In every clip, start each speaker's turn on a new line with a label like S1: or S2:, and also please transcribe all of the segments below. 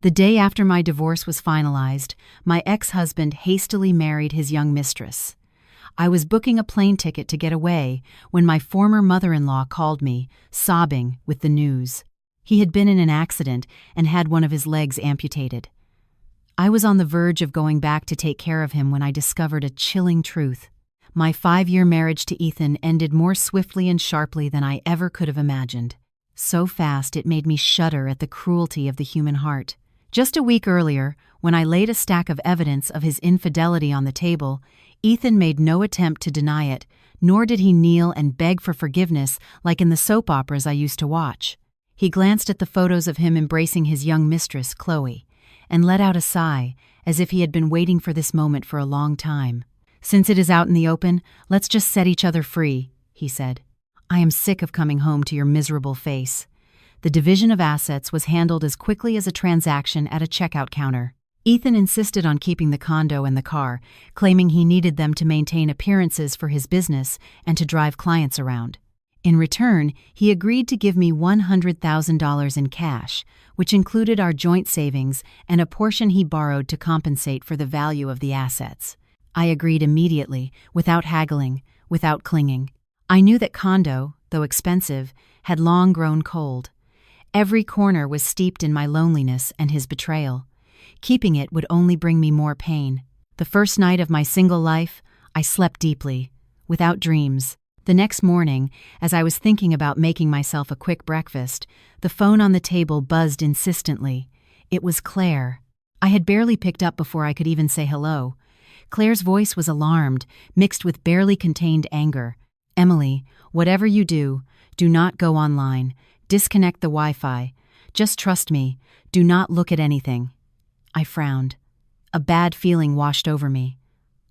S1: The day after my divorce was finalized, my ex-husband hastily married his young mistress. I was booking a plane ticket to get away when my former mother-in-law called me, sobbing, with the news. He had been in an accident and had one of his legs amputated. I was on the verge of going back to take care of him when I discovered a chilling truth. My 5-year marriage to Ethan ended more swiftly and sharply than I ever could have imagined. So fast it made me shudder at the cruelty of the human heart. Just a week earlier, when I laid a stack of evidence of his infidelity on the table, Ethan made no attempt to deny it, nor did he kneel and beg for forgiveness like in the soap operas I used to watch. He glanced at the photos of him embracing his young mistress, Chloe, and let out a sigh, as if he had been waiting for this moment for a long time. "Since it is out in the open, let's just set each other free," he said. "I am sick of coming home to your miserable face." The division of assets was handled as quickly as a transaction at a checkout counter. Ethan insisted on keeping the condo and the car, claiming he needed them to maintain appearances for his business and to drive clients around. In return, he agreed to give me $100,000 in cash, which included our joint savings and a portion he borrowed to compensate for the value of the assets. I agreed immediately, without haggling, without clinging. I knew that condo, though expensive, had long grown cold. Every corner was steeped in my loneliness and his betrayal. Keeping it would only bring me more pain. The first night of my single life, I slept deeply, without dreams. The next morning, as I was thinking about making myself a quick breakfast, the phone on the table buzzed insistently. It was Claire. I had barely picked up before I could even say hello. Claire's voice was alarmed, mixed with barely contained anger. "Emily, whatever you do not go online. Disconnect the Wi-Fi. Just trust me. Do not look at anything." I frowned. A bad feeling washed over me.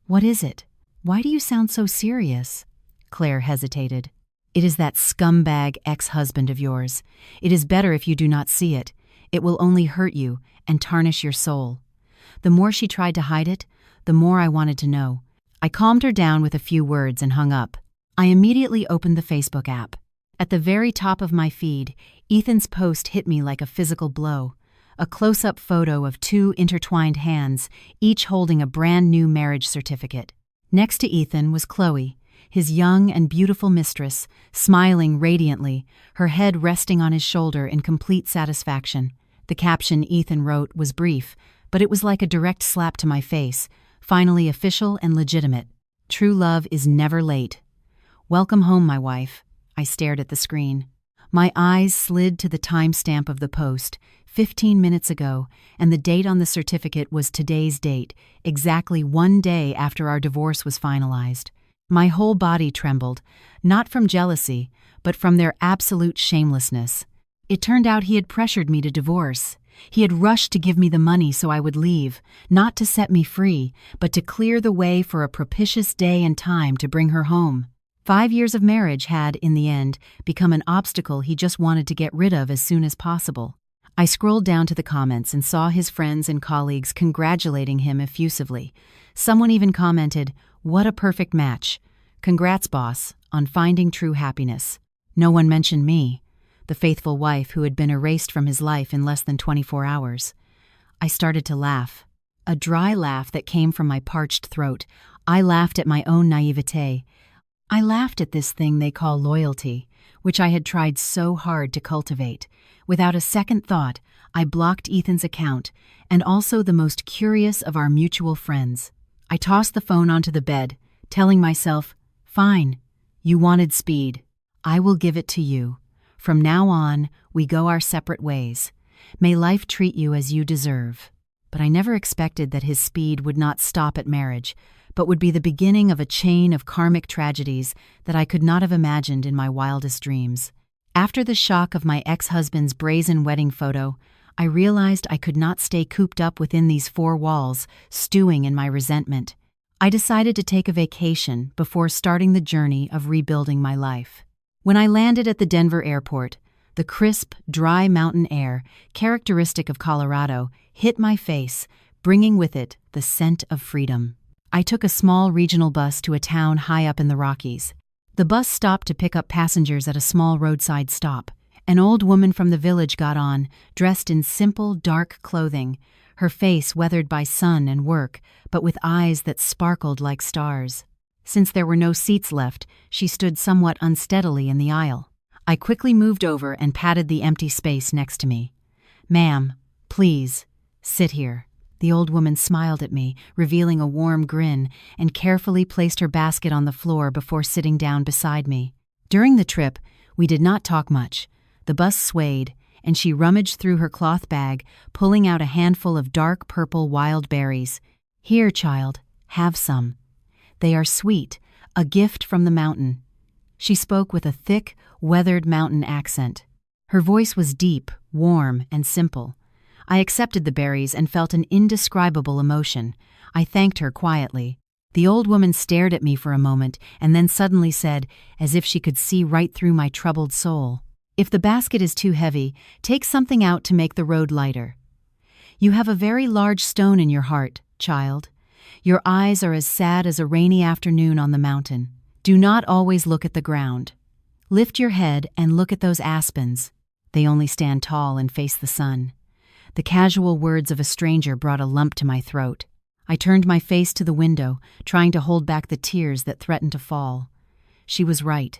S1: "What is it? Why do you sound so serious?" Claire hesitated. "It is that scumbag ex-husband of yours. It is better if you do not see it. It will only hurt you and tarnish your soul." The more she tried to hide it, the more I wanted to know. I calmed her down with a few words and hung up. I immediately opened the Facebook app. At the very top of my feed, Ethan's post hit me like a physical blow. A close-up photo of 2 intertwined hands, each holding a brand new marriage certificate. Next to Ethan was Chloe, his young and beautiful mistress, smiling radiantly, her head resting on his shoulder in complete satisfaction. The caption Ethan wrote was brief, but it was like a direct slap to my face, finally official and legitimate. "True love is never late. Welcome home, my wife." I stared at the screen. My eyes slid to the timestamp of the post, 15 minutes ago, and the date on the certificate was today's date, exactly 1 day after our divorce was finalized. My whole body trembled, not from jealousy, but from their absolute shamelessness. It turned out he had pressured me to divorce. He had rushed to give me the money so I would leave, not to set me free, but to clear the way for a propitious day and time to bring her home. 5 years of marriage had, in the end, become an obstacle he just wanted to get rid of as soon as possible. I scrolled down to the comments and saw his friends and colleagues congratulating him effusively. Someone even commented, "What a perfect match. Congrats, boss, on finding true happiness." No one mentioned me, the faithful wife who had been erased from his life in less than 24 hours. I started to laugh. A dry laugh that came from my parched throat. I laughed at my own naivete. I laughed at this thing they call loyalty, which I had tried so hard to cultivate. Without a second thought, I blocked Ethan's account, and also the most curious of our mutual friends. I tossed the phone onto the bed, telling myself, "Fine, you wanted speed. I will give it to you. From now on, we go our separate ways. May life treat you as you deserve." But I never expected that his speed would not stop at marriage, but would be the beginning of a chain of karmic tragedies that I could not have imagined in my wildest dreams. After the shock of my ex-husband's brazen wedding photo, I realized I could not stay cooped up within these 4 walls, stewing in my resentment. I decided to take a vacation before starting the journey of rebuilding my life. When I landed at the Denver airport, the crisp, dry mountain air, characteristic of Colorado, hit my face, bringing with it the scent of freedom. I took a small regional bus to a town high up in the Rockies. The bus stopped to pick up passengers at a small roadside stop, An old woman from the village got on, dressed in simple, dark clothing, her face weathered by sun and work, but with eyes that sparkled like stars. Since there were no seats left, she stood somewhat unsteadily in the aisle. I quickly moved over and patted the empty space next to me. "Ma'am, please, sit here." The old woman smiled at me, revealing a warm grin, and carefully placed her basket on the floor before sitting down beside me. During the trip, we did not talk much. The bus swayed, and she rummaged through her cloth bag, pulling out a handful of dark purple wild berries. "Here, child, have some. They are sweet, a gift from the mountain." She spoke with a thick, weathered mountain accent. Her voice was deep, warm, and simple. I accepted the berries and felt an indescribable emotion. I thanked her quietly. The old woman stared at me for a moment and then suddenly said, as if she could see right through my troubled soul, "If the basket is too heavy, take something out to make the road lighter. You have a very large stone in your heart, child. Your eyes are as sad as a rainy afternoon on the mountain. Do not always look at the ground. Lift your head and look at those aspens. They only stand tall and face the sun." The casual words of a stranger brought a lump to my throat. I turned my face to the window, trying to hold back the tears that threatened to fall. She was right.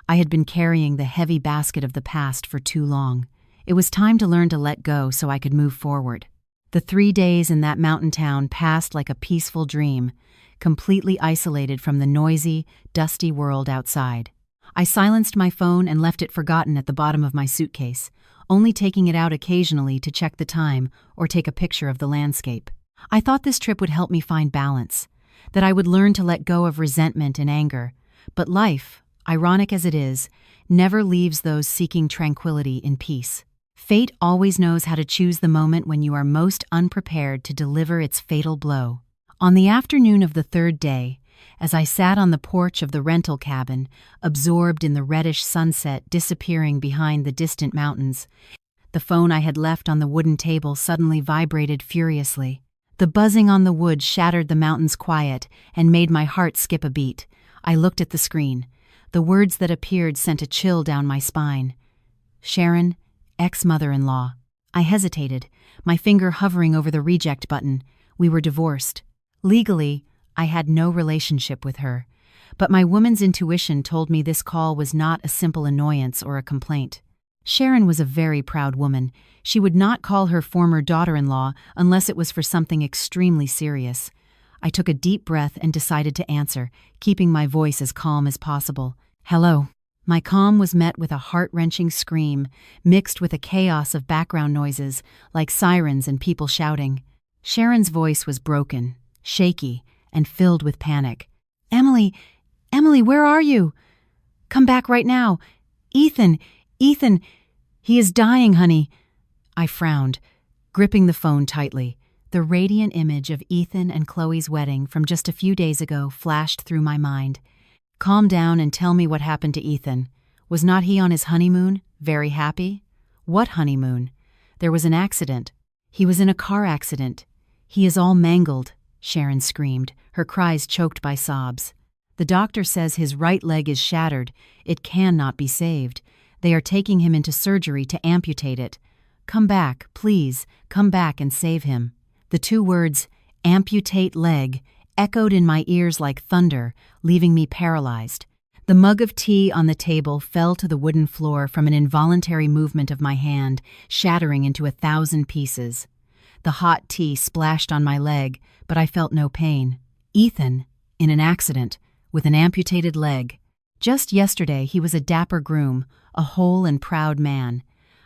S1: I had been carrying the heavy basket of the past for too long. It was time to learn to let go so I could move forward. The 3 days in that mountain town passed like a peaceful dream, completely isolated from the noisy, dusty world outside. I silenced my phone and left it forgotten at the bottom of my suitcase, only taking it out occasionally to check the time or take a picture of the landscape. I thought this trip would help me find balance, that I would learn to let go of resentment and anger. But life, ironic as it is, never leaves those seeking tranquility in peace. Fate always knows how to choose the moment when you are most unprepared to deliver its fatal blow. On the afternoon of the 3rd day, as I sat on the porch of the rental cabin, absorbed in the reddish sunset disappearing behind the distant mountains, the phone I had left on the wooden table suddenly vibrated furiously. The buzzing on the wood shattered the mountain's quiet and made my heart skip a beat. I looked at the screen. The words that appeared sent a chill down my spine. "Sharon, ex-mother-in-law." I hesitated, my finger hovering over the reject button. We were divorced. Legally, I had no relationship with her, but my woman's intuition told me this call was not a simple annoyance or a complaint. Sharon was a very proud woman. She would not call her former daughter-in-law unless it was for something extremely serious. I took a deep breath and decided to answer, keeping my voice as calm as possible. "Hello." My calm was met with a heart-wrenching scream, mixed with a chaos of background noises, like sirens and people shouting. Sharon's voice was broken, shaky, and filled with panic. Emily, where are you? Come back right now. Ethan, he is dying, honey." I frowned, gripping the phone tightly. The radiant image of Ethan and Chloe's wedding from just a few days ago flashed through my mind. "Calm down and tell me what happened to Ethan. Was not he on his honeymoon? Very happy?" "What honeymoon?" "There was an accident. He was in a car accident. He is all mangled," Sharon screamed, her cries choked by sobs. "The doctor says his right leg is shattered. It cannot be saved. They are taking him into surgery to amputate it. Come back, please, come back and save him." The 2 words, amputate leg, echoed in my ears like thunder, leaving me paralyzed. The mug of tea on the table fell to the wooden floor from an involuntary movement of my hand, shattering into 1,000 pieces. The hot tea splashed on my leg, but I felt no pain. Ethan, in an accident, with an amputated leg. Just yesterday he was a dapper groom, a whole and proud man.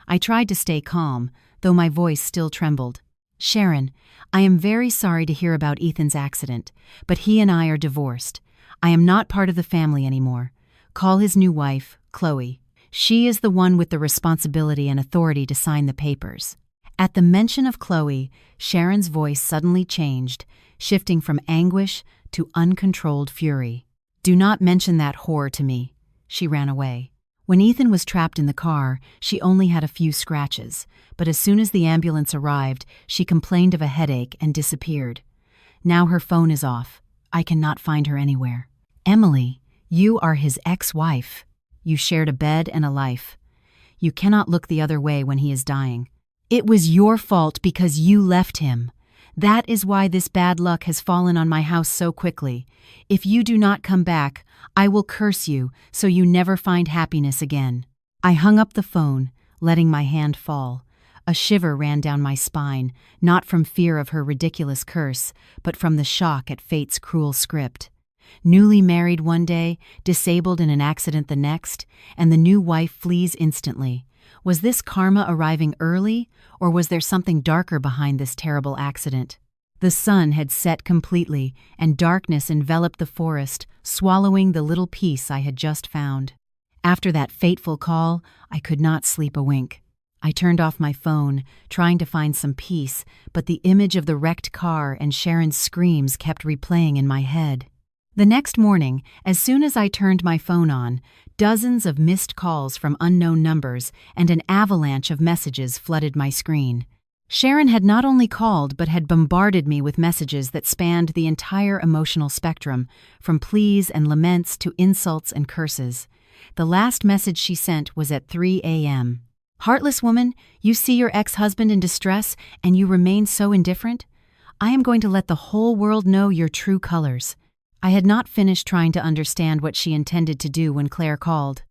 S1: I tried to stay calm, though my voice still trembled. "Sharon, I am very sorry to hear about Ethan's accident, but he and I are divorced. I am not part of the family anymore. Call his new wife, Chloe. She is the one with the responsibility and authority to sign the papers." At the mention of Chloe, Sharon's voice suddenly changed, shifting from anguish to uncontrolled fury. "Do not mention that whore to me." She ran away. When Ethan was trapped in the car, she only had a few scratches, but as soon as the ambulance arrived, she complained of a headache and disappeared. Now her phone is off. I cannot find her anywhere. "Emily, you are his ex-wife. You shared a bed and a life. You cannot look the other way when he is dying. It was your fault because you left him. That is why this bad luck has fallen on my house so quickly. If you do not come back, I will curse you so you never find happiness again." I hung up the phone, letting my hand fall. A shiver ran down my spine, not from fear of her ridiculous curse, but from the shock at fate's cruel script. Newly married one day, disabled in an accident the next, and the new wife flees instantly. Was this karma arriving early, or was there something darker behind this terrible accident? The sun had set completely, and darkness enveloped the forest, swallowing the little peace I had just found. After that fateful call, I could not sleep a wink. I turned off my phone, trying to find some peace, but the image of the wrecked car and Sharon's screams kept replaying in my head. The next morning, as soon as I turned my phone on, dozens of missed calls from unknown numbers and an avalanche of messages flooded my screen. Sharon had not only called but had bombarded me with messages that spanned the entire emotional spectrum, from pleas and laments to insults and curses. The last message she sent was at 3 a.m. "Heartless woman, you see your ex-husband in distress and you remain so indifferent? I am going to let the whole world know your true colors." I had not finished trying to understand what she intended to do when Claire called.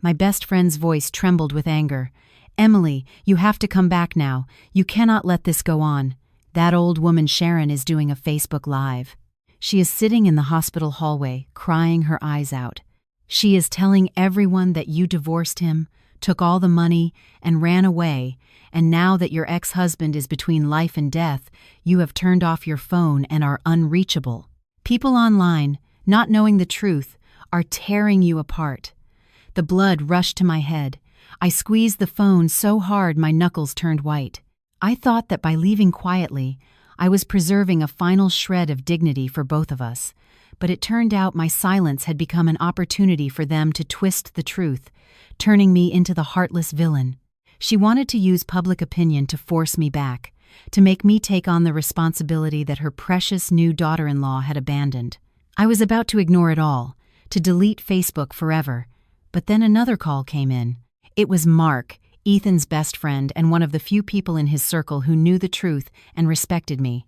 S1: My best friend's voice trembled with anger. "Emily, you have to come back now. You cannot let this go on. That old woman Sharon is doing a Facebook Live. She is sitting in the hospital hallway, crying her eyes out. She is telling everyone that you divorced him, took all the money, and ran away, and now that your ex-husband is between life and death, you have turned off your phone and are unreachable. People online, not knowing the truth, are tearing you apart." The blood rushed to my head. I squeezed the phone so hard my knuckles turned white. I thought that by leaving quietly, I was preserving a final shred of dignity for both of us, but it turned out my silence had become an opportunity for them to twist the truth, turning me into the heartless villain. She wanted to use public opinion to force me back, to make me take on the responsibility that her precious new daughter-in-law had abandoned. I was about to ignore it all, to delete Facebook forever, but then another call came in. It was Mark, Ethan's best friend and one of the few people in his circle who knew the truth and respected me.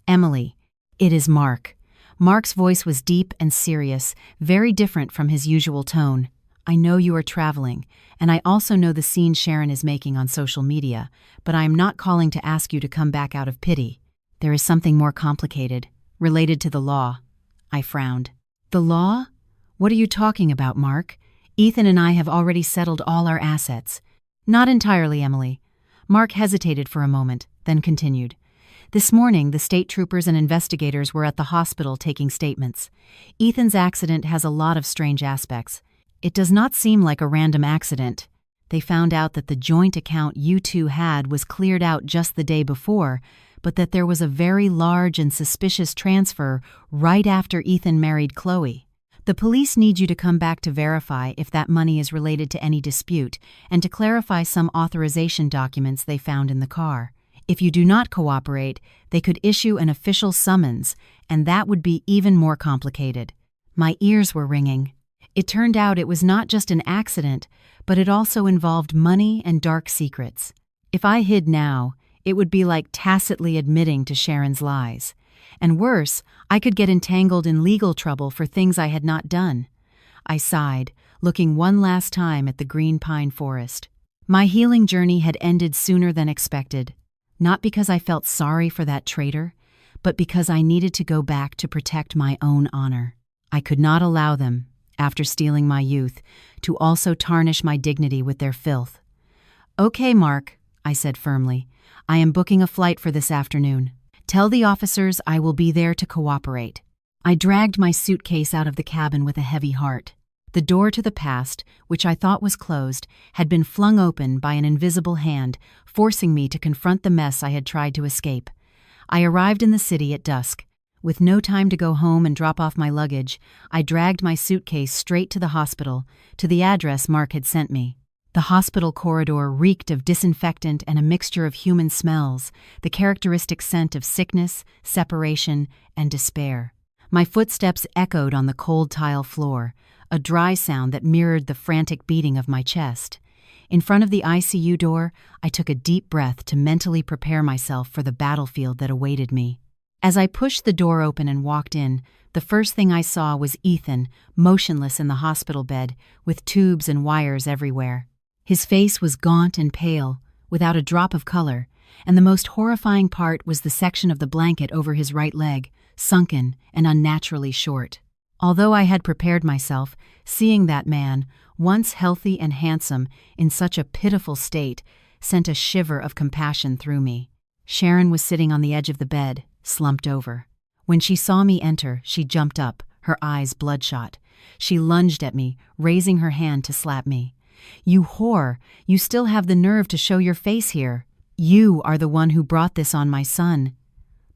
S1: "Emily, it is Mark." Mark's voice was deep and serious, very different from his usual tone. "I know you are traveling, and I also know the scene Sharon is making on social media, but I am not calling to ask you to come back out of pity. There is something more complicated, related to the law." I frowned. "The law? What are you talking about, Mark? Ethan and I have already settled all our assets." "Not entirely, Emily." Mark hesitated for a moment, then continued. "This morning, the state troopers and investigators were at the hospital taking statements. Ethan's accident has a lot of strange aspects. It does not seem like a random accident. They found out that the joint account you two had was cleared out just the day before, but that there was a very large and suspicious transfer right after Ethan married Chloe. The police need you to come back to verify if that money is related to any dispute and to clarify some authorization documents they found in the car. If you do not cooperate, they could issue an official summons, and that would be even more complicated." My ears were ringing. It turned out it was not just an accident, but it also involved money and dark secrets. If I hid now, it would be like tacitly admitting to Sharon's lies. And worse, I could get entangled in legal trouble for things I had not done. I sighed, looking one last time at the green pine forest. My healing journey had ended sooner than expected, not because I felt sorry for that traitor, but because I needed to go back to protect my own honor. I could not allow them, after stealing my youth, to also tarnish my dignity with their filth. "Okay, Mark," I said firmly. "I am booking a flight for this afternoon. Tell the officers I will be there to cooperate." I dragged my suitcase out of the cabin with a heavy heart. The door to the past, which I thought was closed, had been flung open by an invisible hand, forcing me to confront the mess I had tried to escape. I arrived in the city at dusk. With no time to go home and drop off my luggage, I dragged my suitcase straight to the hospital, to the address Mark had sent me. The hospital corridor reeked of disinfectant and a mixture of human smells, the characteristic scent of sickness, separation, and despair. My footsteps echoed on the cold tile floor, a dry sound that mirrored the frantic beating of my chest. In front of the ICU door, I took a deep breath to mentally prepare myself for the battlefield that awaited me. As I pushed the door open and walked in, the first thing I saw was Ethan, motionless in the hospital bed, with tubes and wires everywhere. His face was gaunt and pale, without a drop of color, and the most horrifying part was the section of the blanket over his right leg, sunken and unnaturally short. Although I had prepared myself, seeing that man, once healthy and handsome, in such a pitiful state, sent a shiver of compassion through me. Sharon was sitting on the edge of the bed, slumped over. When she saw me enter, she jumped up, her eyes bloodshot. She lunged at me, raising her hand to slap me. "You whore! You still have the nerve to show your face here. You are the one who brought this on my son."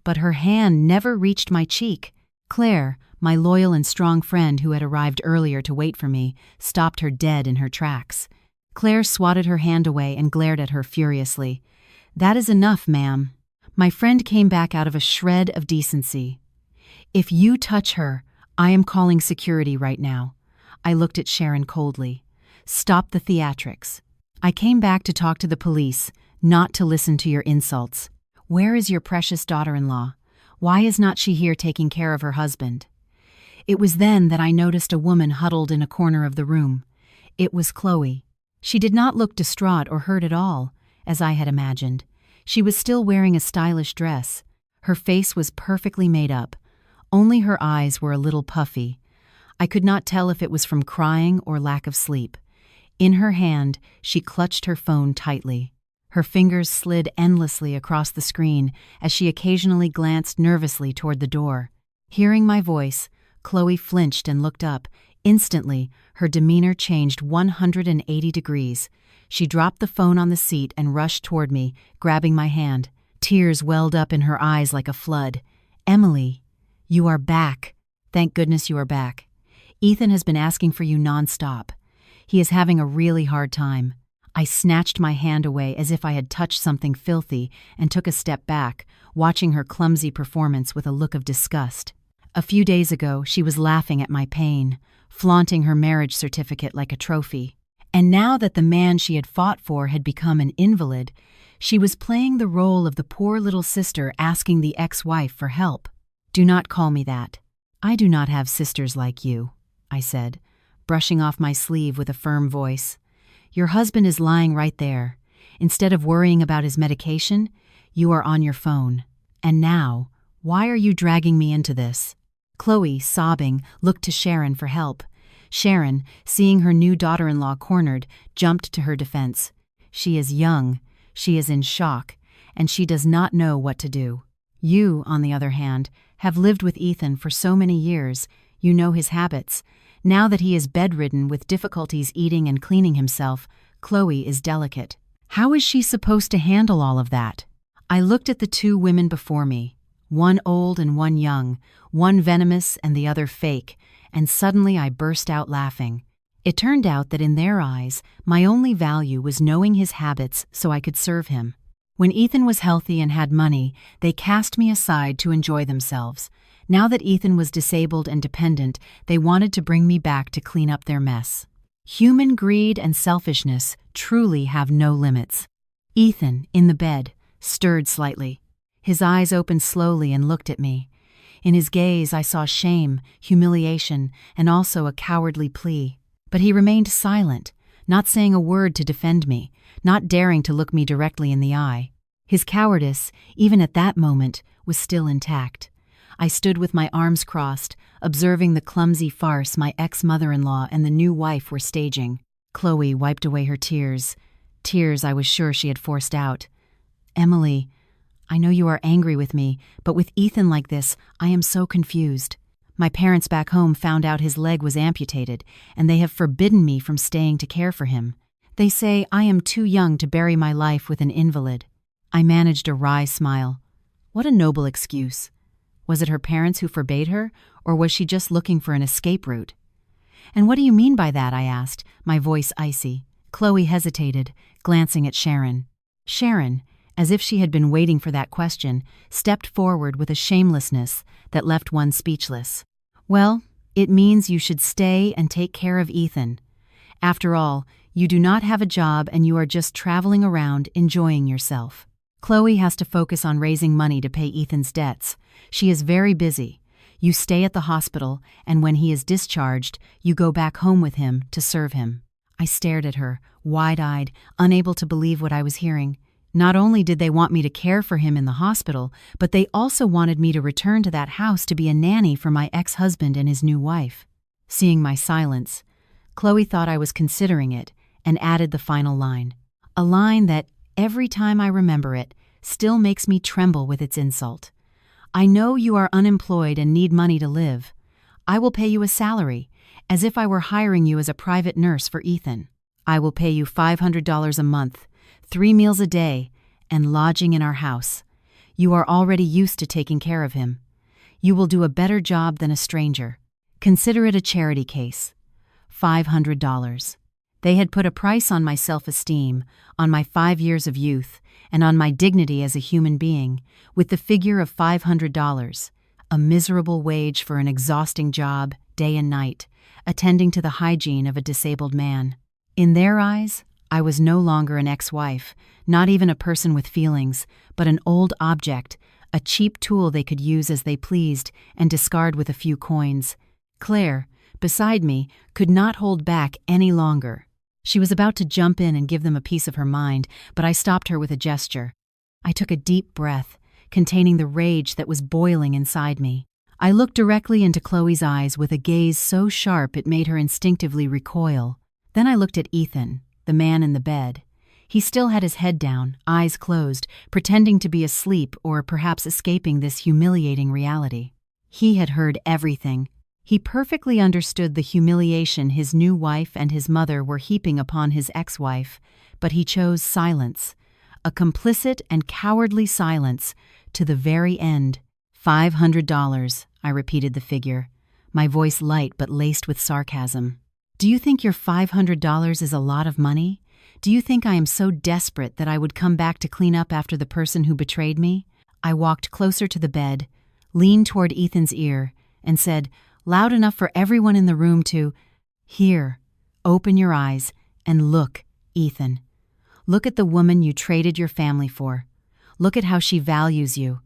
S1: But her hand never reached my cheek. Claire, my loyal and strong friend who had arrived earlier to wait for me, stopped her dead in her tracks. Claire swatted her hand away and glared at her furiously. "That is enough, ma'am." My friend came back out of a shred of decency. "If you touch her, I am calling security right now." I looked at Sharon coldly. "Stop the theatrics. I came back to talk to the police, not to listen to your insults. Where is your precious daughter-in-law? Why is not she here taking care of her husband?" It was then that I noticed a woman huddled in a corner of the room. It was Chloe. She did not look distraught or hurt at all, as I had imagined. She was still wearing a stylish dress. Her face was perfectly made up. Only her eyes were a little puffy. I could not tell if it was from crying or lack of sleep. In her hand, she clutched her phone tightly. Her fingers slid endlessly across the screen as she occasionally glanced nervously toward the door. Hearing my voice, Chloe flinched and looked up. Instantly, her demeanor changed 180 degrees. She dropped the phone on the seat and rushed toward me, grabbing my hand. Tears welled up in her eyes like a flood. "Emily, you are back. Thank goodness you are back. Ethan has been asking for you nonstop. He is having a really hard time." I snatched my hand away as if I had touched something filthy and took a step back, watching her clumsy performance with a look of disgust. A few days ago, she was laughing at my pain, flaunting her marriage certificate like a trophy. And now that the man she had fought for had become an invalid, she was playing the role of the poor little sister asking the ex-wife for help. "Do not call me that. I do not have sisters like you," I said, brushing off my sleeve with a firm voice. "Your husband is lying right there. Instead of worrying about his medication, you are on your phone. And now, why are you dragging me into this?" Chloe, sobbing, looked to Sharon for help. Sharon, seeing her new daughter-in-law cornered, jumped to her defense. "She is young, she is in shock, and she does not know what to do. You, on the other hand, have lived with Ethan for so many years, you know his habits. Now that he is bedridden with difficulties eating and cleaning himself, Chloe is delicate. How is she supposed to handle all of that?" I looked at the two women before me, one old and one young, one venomous and the other fake, and suddenly I burst out laughing. It turned out that in their eyes, my only value was knowing his habits so I could serve him. When Ethan was healthy and had money, they cast me aside to enjoy themselves. Now that Ethan was disabled and dependent, they wanted to bring me back to clean up their mess. Human greed and selfishness truly have no limits. Ethan, in the bed, stirred slightly. His eyes opened slowly and looked at me. In his gaze I saw shame, humiliation, and also a cowardly plea. But he remained silent, not saying a word to defend me, not daring to look me directly in the eye. His cowardice, even at that moment, was still intact. I stood with my arms crossed, observing the clumsy farce my ex-mother-in-law and the new wife were staging. Chloe wiped away her tears I was sure she had forced out. "Emily, I know you are angry with me, but with Ethan like this, I am so confused. My parents back home found out his leg was amputated, and they have forbidden me from staying to care for him. They say I am too young to bury my life with an invalid." I managed a wry smile. What a noble excuse. Was it her parents who forbade her, or was she just looking for an escape route? "And what do you mean by that?" I asked, my voice icy. Chloe hesitated, glancing at Sharon. Sharon, as if she had been waiting for that question, stepped forward with a shamelessness that left one speechless. "Well, it means you should stay and take care of Ethan. After all, You do not have a job and you are just traveling around enjoying yourself. Chloe has to focus on raising money to pay Ethan's debts. She is very busy. You stay at the hospital, and when he is discharged, you go back home with him to serve him." I stared at her, wide-eyed, unable to believe what I was hearing. Not only did they want me to care for him in the hospital, but they also wanted me to return to that house to be a nanny for my ex-husband and his new wife. Seeing my silence, Chloe thought I was considering it and added the final line. A line that, every time I remember it, still makes me tremble with its insult. "I know you are unemployed and need money to live. I will pay you a salary, as if I were hiring you as a private nurse for Ethan. I will pay you $500 a month, 3 meals a day, and lodging in our house. You are already used to taking care of him. You will do a better job than a stranger. Consider it a charity case. $500. They had put a price on my self-esteem, on my 5 years of youth, and on my dignity as a human being, with the figure of $500, a miserable wage for an exhausting job, day and night, attending to the hygiene of a disabled man. In their eyes, I was no longer an ex-wife, not even a person with feelings, but an old object, a cheap tool they could use as they pleased and discard with a few coins. Claire, beside me, could not hold back any longer. She was about to jump in and give them a piece of her mind, but I stopped her with a gesture. I took a deep breath, containing the rage that was boiling inside me. I looked directly into Chloe's eyes with a gaze so sharp it made her instinctively recoil. Then I looked at Ethan, the man in the bed. He still had his head down, eyes closed, pretending to be asleep or perhaps escaping this humiliating reality. He had heard everything. He perfectly understood the humiliation his new wife and his mother were heaping upon his ex-wife, but he chose silence, a complicit and cowardly silence, to the very end. $500, I repeated the figure, my voice light but laced with sarcasm. "Do you think your $500 is a lot of money? Do you think I am so desperate that I would come back to clean up after the person who betrayed me?" I walked closer to the bed, leaned toward Ethan's ear, and said, loud enough for everyone in the room to hear, "Open your eyes and look, Ethan. Look at the woman you traded your family for. Look at how she values you.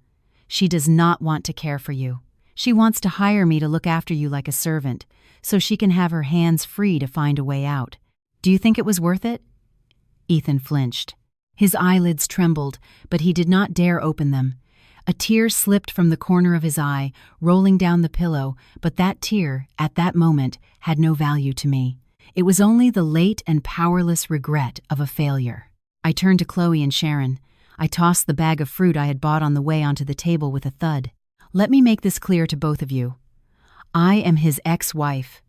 S1: She does not want to care for you. She wants to hire me to look after you like a servant, so she can have her hands free to find a way out. Do you think it was worth it?" Ethan flinched. His eyelids trembled, but he did not dare open them. A tear slipped from the corner of his eye, rolling down the pillow, but that tear, at that moment, had no value to me. It was only the late and powerless regret of a failure. I turned to Chloe and Sharon. I tossed the bag of fruit I had bought on the way onto the table with a thud. "Let me make this clear to both of you. I am his ex-wife,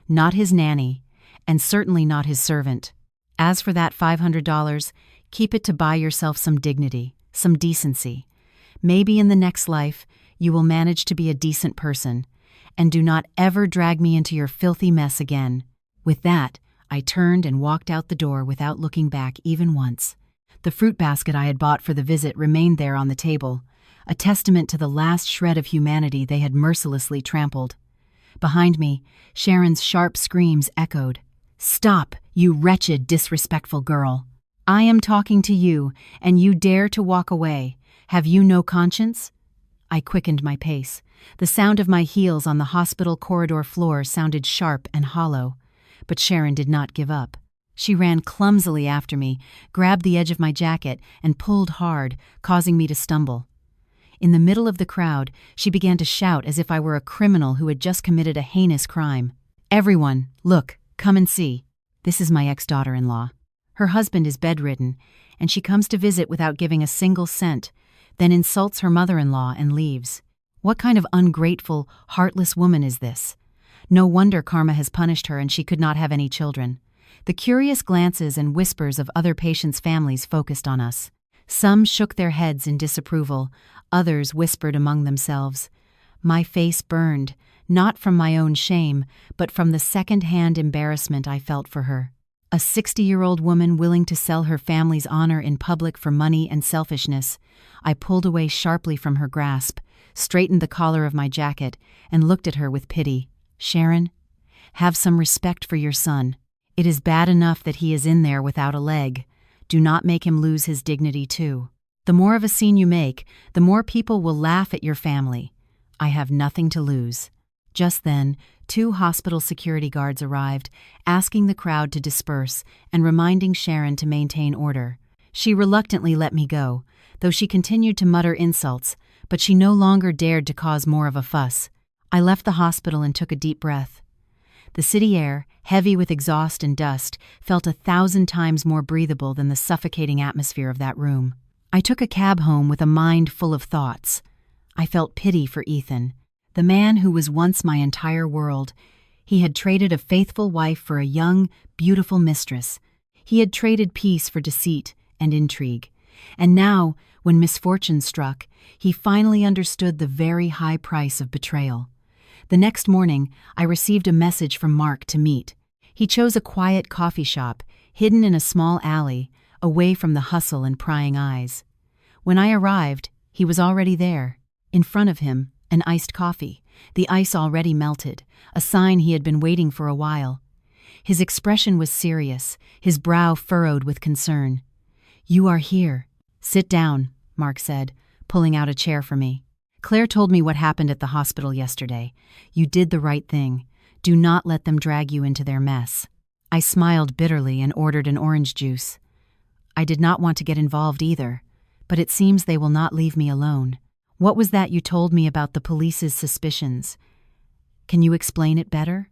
S1: not his nanny, and certainly not his servant. As for that $500, keep it to buy yourself some dignity, some decency. Maybe in the next life, you will manage to be a decent person, and do not ever drag me into your filthy mess again." With that, I turned and walked out the door without looking back even once. The fruit basket I had bought for the visit remained there on the table, a testament to the last shred of humanity they had mercilessly trampled. Behind me, Sharon's sharp screams echoed. "Stop, you wretched, disrespectful girl. I am talking to you, and you dare to walk away. Have you no conscience?" I quickened my pace. The sound of my heels on the hospital corridor floor sounded sharp and hollow. But Sharon did not give up. She ran clumsily after me, grabbed the edge of my jacket, and pulled hard, causing me to stumble. In the middle of the crowd, she began to shout as if I were a criminal who had just committed a heinous crime. "Everyone, look, come and see. This is my ex-daughter-in-law. Her husband is bedridden, and she comes to visit without giving a single cent, then insults her mother-in-law and leaves. What kind of ungrateful, heartless woman is this? No wonder karma has punished her and she could not have any children." The curious glances and whispers of other patients' families focused on us. Some shook their heads in disapproval, others whispered among themselves. My face burned, not from my own shame, but from the second-hand embarrassment I felt for her. A 60-year-old woman willing to sell her family's honor in public for money and selfishness. I pulled away sharply from her grasp, straightened the collar of my jacket, and looked at her with pity. "Sharon, have some respect for your son. It is bad enough that he is in there without a leg. Do not make him lose his dignity too. The more of a scene you make, the more people will laugh at your family. I have nothing to lose." Just then, 2 hospital security guards arrived, asking the crowd to disperse and reminding Sharon to maintain order. She reluctantly let me go, though she continued to mutter insults, but she no longer dared to cause more of a fuss. I left the hospital and took a deep breath. The city air, heavy with exhaust and dust, felt 1,000 times more breathable than the suffocating atmosphere of that room. I took a cab home with a mind full of thoughts. I felt pity for Ethan, the man who was once my entire world. He had traded a faithful wife for a young, beautiful mistress. He had traded peace for deceit and intrigue. And now, when misfortune struck, he finally understood the very high price of betrayal. The next morning, I received a message from Mark to meet. He chose a quiet coffee shop, hidden in a small alley, away from the hustle and prying eyes. When I arrived, he was already there. In front of him, an iced coffee, the ice already melted, a sign he had been waiting for a while. His expression was serious, his brow furrowed with concern. "You are here. Sit down," Mark said, pulling out a chair for me. "Claire told me what happened at the hospital yesterday. You did the right thing. Do not let them drag you into their mess." I smiled bitterly and ordered an orange juice. I did not want to get involved either, but it seems they will not leave me alone. "What was that you told me about the police's suspicions? Can you explain it better?"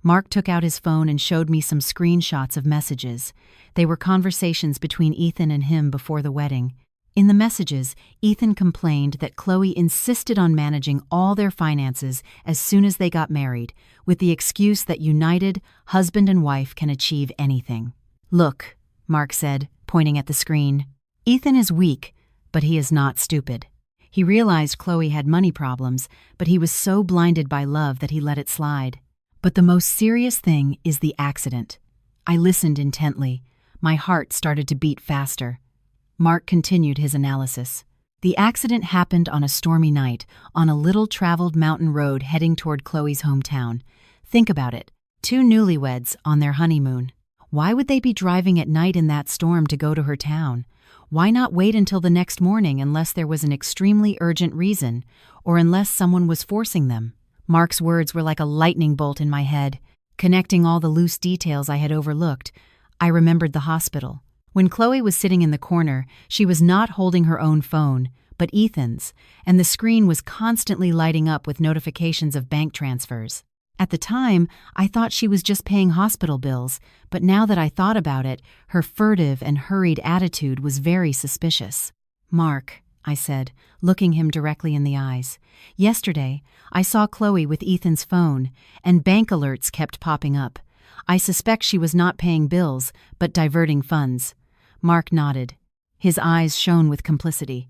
S1: Mark took out his phone and showed me some screenshots of messages. They were conversations between Ethan and him before the wedding. In the messages, Ethan complained that Chloe insisted on managing all their finances as soon as they got married, with the excuse that united, husband and wife can achieve anything. "Look," Mark said, pointing at the screen. "Ethan is weak, but he is not stupid. He realized Chloe had money problems, but he was so blinded by love that he let it slide. But the most serious thing is the accident." I listened intently. My heart started to beat faster. Mark continued his analysis. "The accident happened on a stormy night, on a little traveled mountain road heading toward Chloe's hometown. Think about it. 2 newlyweds on their honeymoon. Why would they be driving at night in that storm to go to her town? Why not wait until the next morning unless there was an extremely urgent reason, or unless someone was forcing them?" Mark's words were like a lightning bolt in my head. Connecting all the loose details I had overlooked, I remembered the hospital. When Chloe was sitting in the corner, she was not holding her own phone, but Ethan's, and the screen was constantly lighting up with notifications of bank transfers. At the time, I thought she was just paying hospital bills, but now that I thought about it, her furtive and hurried attitude was very suspicious. "Mark," I said, looking him directly in the eyes, "yesterday, I saw Chloe with Ethan's phone, and bank alerts kept popping up. I suspect she was not paying bills, but diverting funds." Mark nodded. His eyes shone with complicity.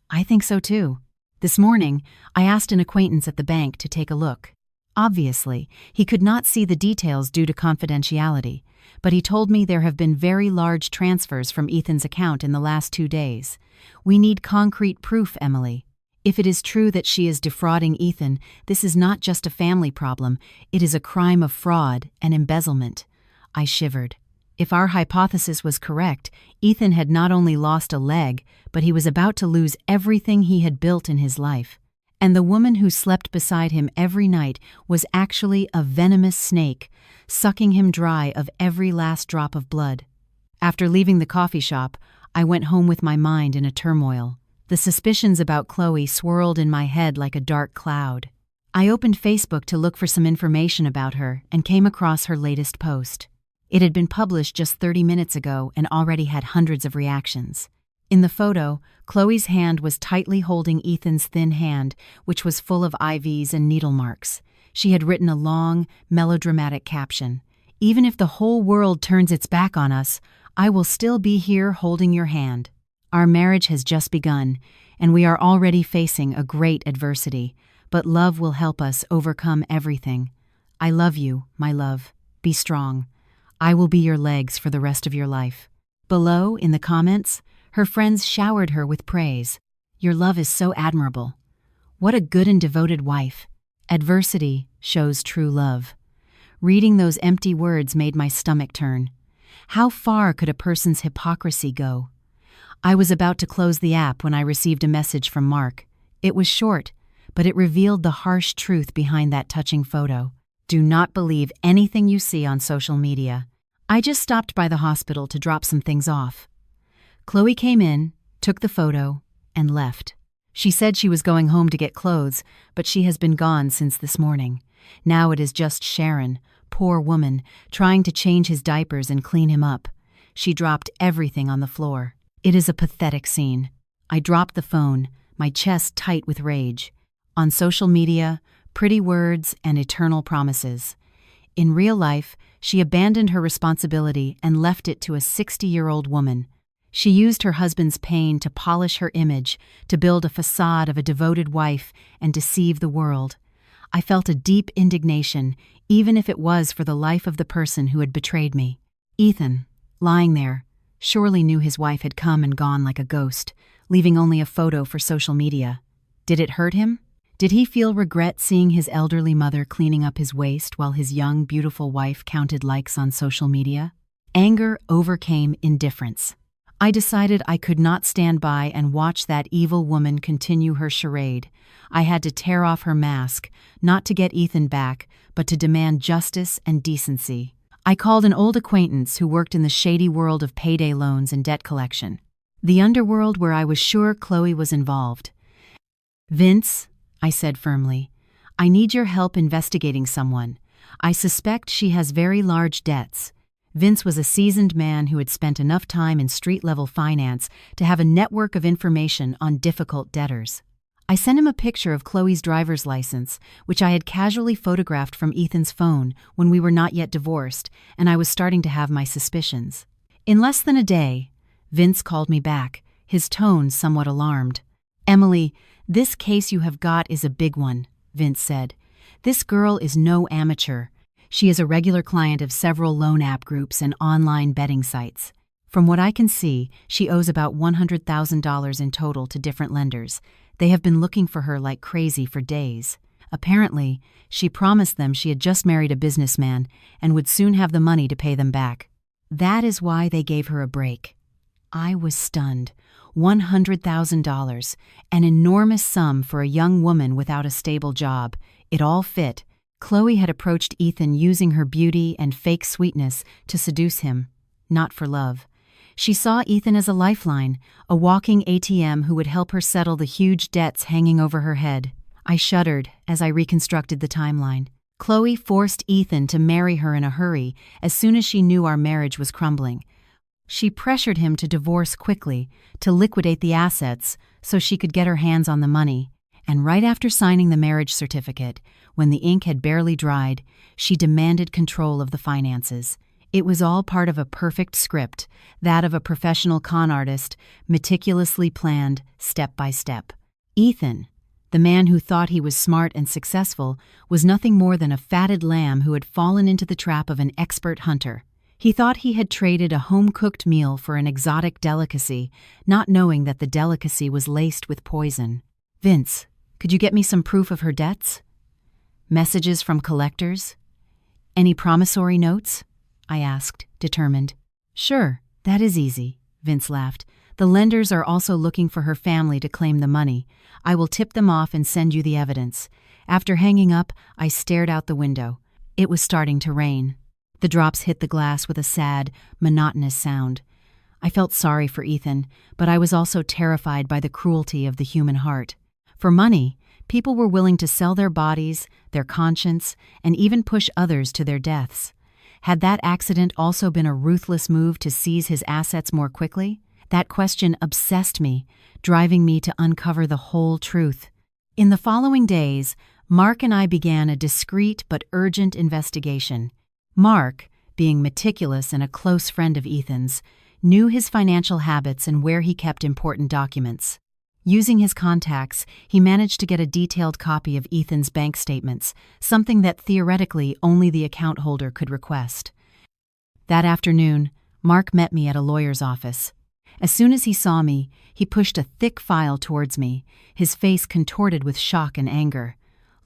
S1: "I think so too. This morning, I asked an acquaintance at the bank to take a look. Obviously, he could not see the details due to confidentiality, but he told me there have been very large transfers from Ethan's account in the last 2 days. We need concrete proof, Emily. If it is true that she is defrauding Ethan, this is not just a family problem, it is a crime of fraud and embezzlement." I shivered. If our hypothesis was correct, Ethan had not only lost a leg, but he was about to lose everything he had built in his life. And the woman who slept beside him every night was actually a venomous snake, sucking him dry of every last drop of blood. After leaving the coffee shop, I went home with my mind in a turmoil. The suspicions about Chloe swirled in my head like a dark cloud. I opened Facebook to look for some information about her and came across her latest post. It had been published just 30 minutes ago and already had hundreds of reactions. In the photo, Chloe's hand was tightly holding Ethan's thin hand, which was full of IVs and needle marks. She had written a long, melodramatic caption. "Even if the whole world turns its back on us, I will still be here holding your hand. Our marriage has just begun, and we are already facing a great adversity, but love will help us overcome everything. I love you, my love. Be strong. I will be your legs for the rest of your life." Below, in the comments, her friends showered her with praise. "Your love is so admirable. What a good and devoted wife. Adversity shows true love." Reading those empty words made my stomach turn. How far could a person's hypocrisy go? I was about to close the app when I received a message from Mark. It was short, but it revealed the harsh truth behind that touching photo. Do not believe anything you see on social media. I just stopped by the hospital to drop some things off. Chloe came in, took the photo, and left. She said she was going home to get clothes, but she has been gone since this morning. Now it is just Sharon, poor woman, trying to change his diapers and clean him up. She dropped everything on the floor. It is a pathetic scene. I dropped the phone, my chest tight with rage. On social media, pretty words and eternal promises. In real life, she abandoned her responsibility and left it to a 60-year-old woman. She used her husband's pain to polish her image, to build a facade of a devoted wife and deceive the world. I felt a deep indignation, even if it was for the life of the person who had betrayed me. Ethan, lying there, surely knew his wife had come and gone like a ghost, leaving only a photo for social media. Did it hurt him? Did he feel regret seeing his elderly mother cleaning up his waste while his young, beautiful wife counted likes on social media? Anger overcame indifference. I decided I could not stand by and watch that evil woman continue her charade. I had to tear off her mask, not to get Ethan back, but to demand justice and decency. I called an old acquaintance who worked in the shady world of payday loans and debt collection. The underworld where I was sure Chloe was involved. "Vince," I said firmly, "I need your help investigating someone. I suspect she has very large debts." Vince was a seasoned man who had spent enough time in street-level finance to have a network of information on difficult debtors. I sent him a picture of Chloe's driver's license, which I had casually photographed from Ethan's phone when we were not yet divorced, and I was starting to have my suspicions. In less than a day, Vince called me back, his tone somewhat alarmed. "Emily, this case you have got is a big one," Vince said. "This girl is no amateur. She is a regular client of several loan app groups and online betting sites. From what I can see, she owes about $100,000 in total to different lenders. They have been looking for her like crazy for days. Apparently, she promised them she had just married a businessman and would soon have the money to pay them back. That is why they gave her a break." I was stunned. $100,000, an enormous sum for a young woman without a stable job. It all fit. Chloe had approached Ethan using her beauty and fake sweetness to seduce him, not for love. She saw Ethan as a lifeline, a walking ATM who would help her settle the huge debts hanging over her head. I shuddered as I reconstructed the timeline. Chloe forced Ethan to marry her in a hurry as soon as she knew our marriage was crumbling. She pressured him to divorce quickly, to liquidate the assets so she could get her hands on the money. And right after signing the marriage certificate, when the ink had barely dried, she demanded control of the finances. It was all part of a perfect script, that of a professional con artist, meticulously planned, step by step. Ethan, the man who thought he was smart and successful, was nothing more than a fatted lamb who had fallen into the trap of an expert hunter. He thought he had traded a home-cooked meal for an exotic delicacy, not knowing that the delicacy was laced with poison. "Vince, could you get me some proof of her debts? Messages from collectors? Any promissory notes?" I asked, determined. "Sure, that is easy," Vince laughed. "The lenders are also looking for her family to claim the money. I will tip them off and send you the evidence." After hanging up, I stared out the window. It was starting to rain. The drops hit the glass with a sad, monotonous sound. I felt sorry for Ethan, but I was also terrified by the cruelty of the human heart. For money, people were willing to sell their bodies, their conscience, and even push others to their deaths. Had that accident also been a ruthless move to seize his assets more quickly? That question obsessed me, driving me to uncover the whole truth. In the following days, Mark and I began a discreet but urgent investigation. Mark, being meticulous and a close friend of Ethan's, knew his financial habits and where he kept important documents. Using his contacts, he managed to get a detailed copy of Ethan's bank statements, something that theoretically only the account holder could request. That afternoon, Mark met me at a lawyer's office. As soon as he saw me, he pushed a thick file towards me, his face contorted with shock and anger.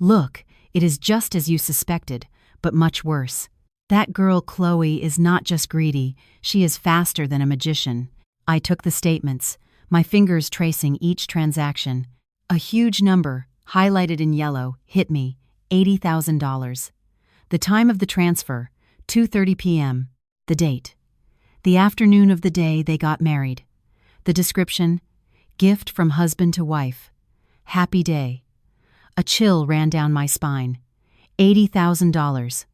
S1: "Look, it is just as you suspected. but much worse. That girl Chloe is not just greedy, she is faster than a magician. I took the statements, my fingers tracing each transaction. A huge number, highlighted in yellow, hit me, $80,000. The time of the transfer, 2:30 p.m. The date. The afternoon of the day they got married. The description, gift from husband to wife. Happy day. A chill ran down my spine. $80,000.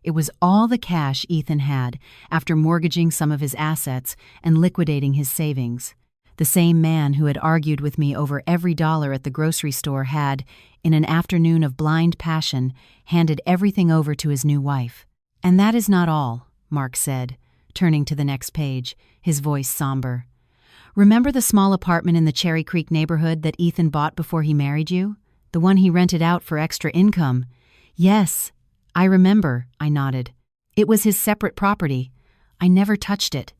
S1: It was all the cash Ethan had after mortgaging some of his assets and liquidating his savings. The same man who had argued with me over every dollar at the grocery store had, in an afternoon of blind passion, handed everything over to his new wife. And that is not all, Mark said, turning to the next page, his voice somber. Remember the small apartment in the Cherry Creek neighborhood that Ethan bought before he married you? The one he rented out for extra income? Yes, I remember, I nodded. It was his separate property. I never touched it.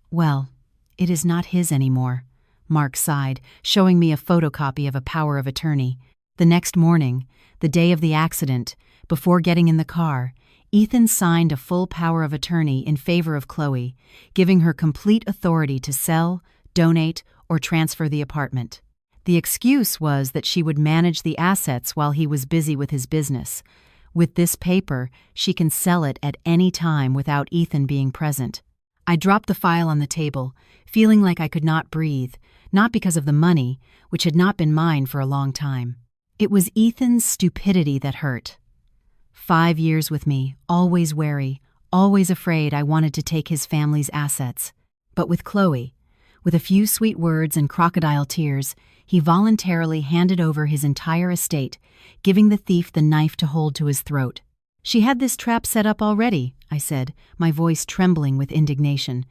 S1: Well, it is not his anymore, Mark sighed, showing me a photocopy of a power of attorney. The next morning, the day of the accident, before getting in the car, Ethan signed a full power of attorney in favor of Chloe, giving her complete authority to sell, donate, or transfer the apartment. The excuse was that she would manage the assets while he was busy with his business. With this paper, she can sell it at any time without Ethan being present. I dropped the file on the table, feeling like I could not breathe, not because of the money, which had not been mine for a long time. It was Ethan's stupidity that hurt. 5 years with me, always wary, always afraid I wanted to take his family's assets. But with Chloe, with a few sweet words and crocodile tears, he voluntarily handed over his entire estate, giving the thief the knife to hold to his throat. She had this trap set up already, I said, my voice trembling with indignation.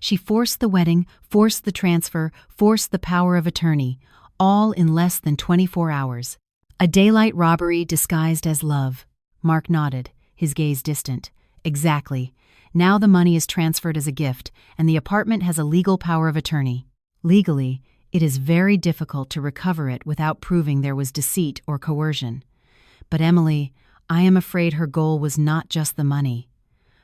S1: She forced the wedding, forced the transfer, forced the power of attorney, all in less than 24 hours. A daylight robbery disguised as love. Mark nodded, his gaze distant. Exactly. Now the money is transferred as a gift, and the apartment has a legal power of attorney. Legally, it is very difficult to recover it without proving there was deceit or coercion. But Emily, I am afraid her goal was not just the money.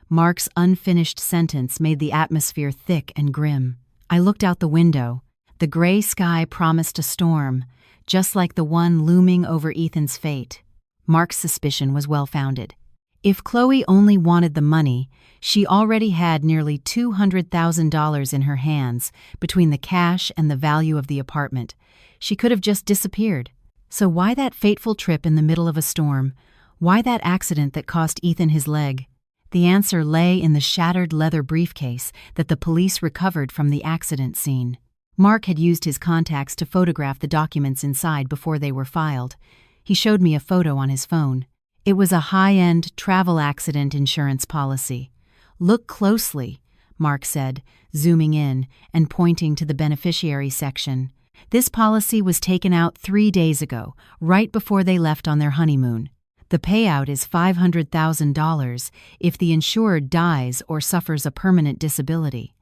S1: Mark's unfinished sentence made the atmosphere thick and grim. I looked out the window. The gray sky promised a storm, just like the one looming over Ethan's fate. Mark's suspicion was well-founded. If Chloe only wanted the money, she already had nearly $200,000 in her hands between the cash and the value of the apartment. She could have just disappeared. So why that fateful trip in the middle of a storm? Why that accident that cost Ethan his leg? The answer lay in the shattered leather briefcase that the police recovered from the accident scene. Mark had used his contacts to photograph the documents inside before they were filed. He showed me a photo on his phone. It was a high-end travel accident insurance policy. Look closely, Mark said, zooming in and pointing to the beneficiary section. This policy was taken out 3 days ago, right before they left on their honeymoon. The payout is $500,000 if the insured dies or suffers a permanent disability.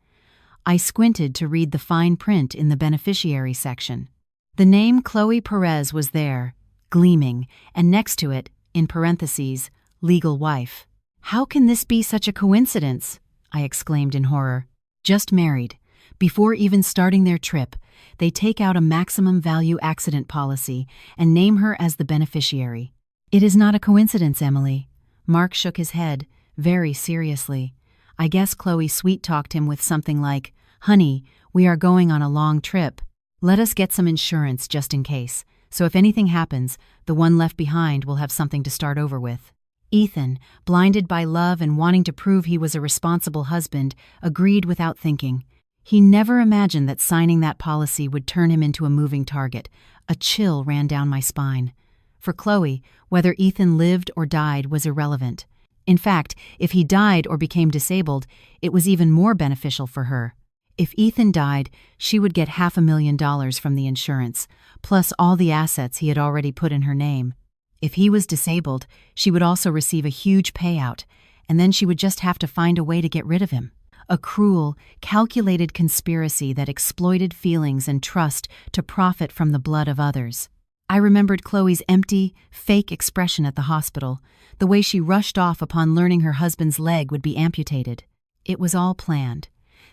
S1: I squinted to read the fine print in the beneficiary section. The name Chloe Perez was there, gleaming, and next to it, in parentheses, legal wife. How can this be such a coincidence? I exclaimed in horror. Just married. Before even starting their trip, they take out a maximum value accident policy and name her as the beneficiary. It is not a coincidence, Emily. Mark shook his head, very seriously. I guess Chloe sweet-talked him with something like, "Honey, we are going on a long trip. Let us get some insurance just in case. So if anything happens, the one left behind will have something to start over with." Ethan, blinded by love and wanting to prove he was a responsible husband, agreed without thinking. He never imagined that signing that policy would turn him into a moving target. A chill ran down my spine. For Chloe, whether Ethan lived or died was irrelevant. In fact, if he died or became disabled, it was even more beneficial for her. If Ethan died, she would get $500,000 from the insurance, plus all the assets he had already put in her name. If he was disabled, she would also receive a huge payout, and then she would just have to find a way to get rid of him. A cruel, calculated conspiracy that exploited feelings and trust to profit from the blood of others. I remembered Chloe's empty, fake expression at the hospital, the way she rushed off upon learning her husband's leg would be amputated. It was all planned.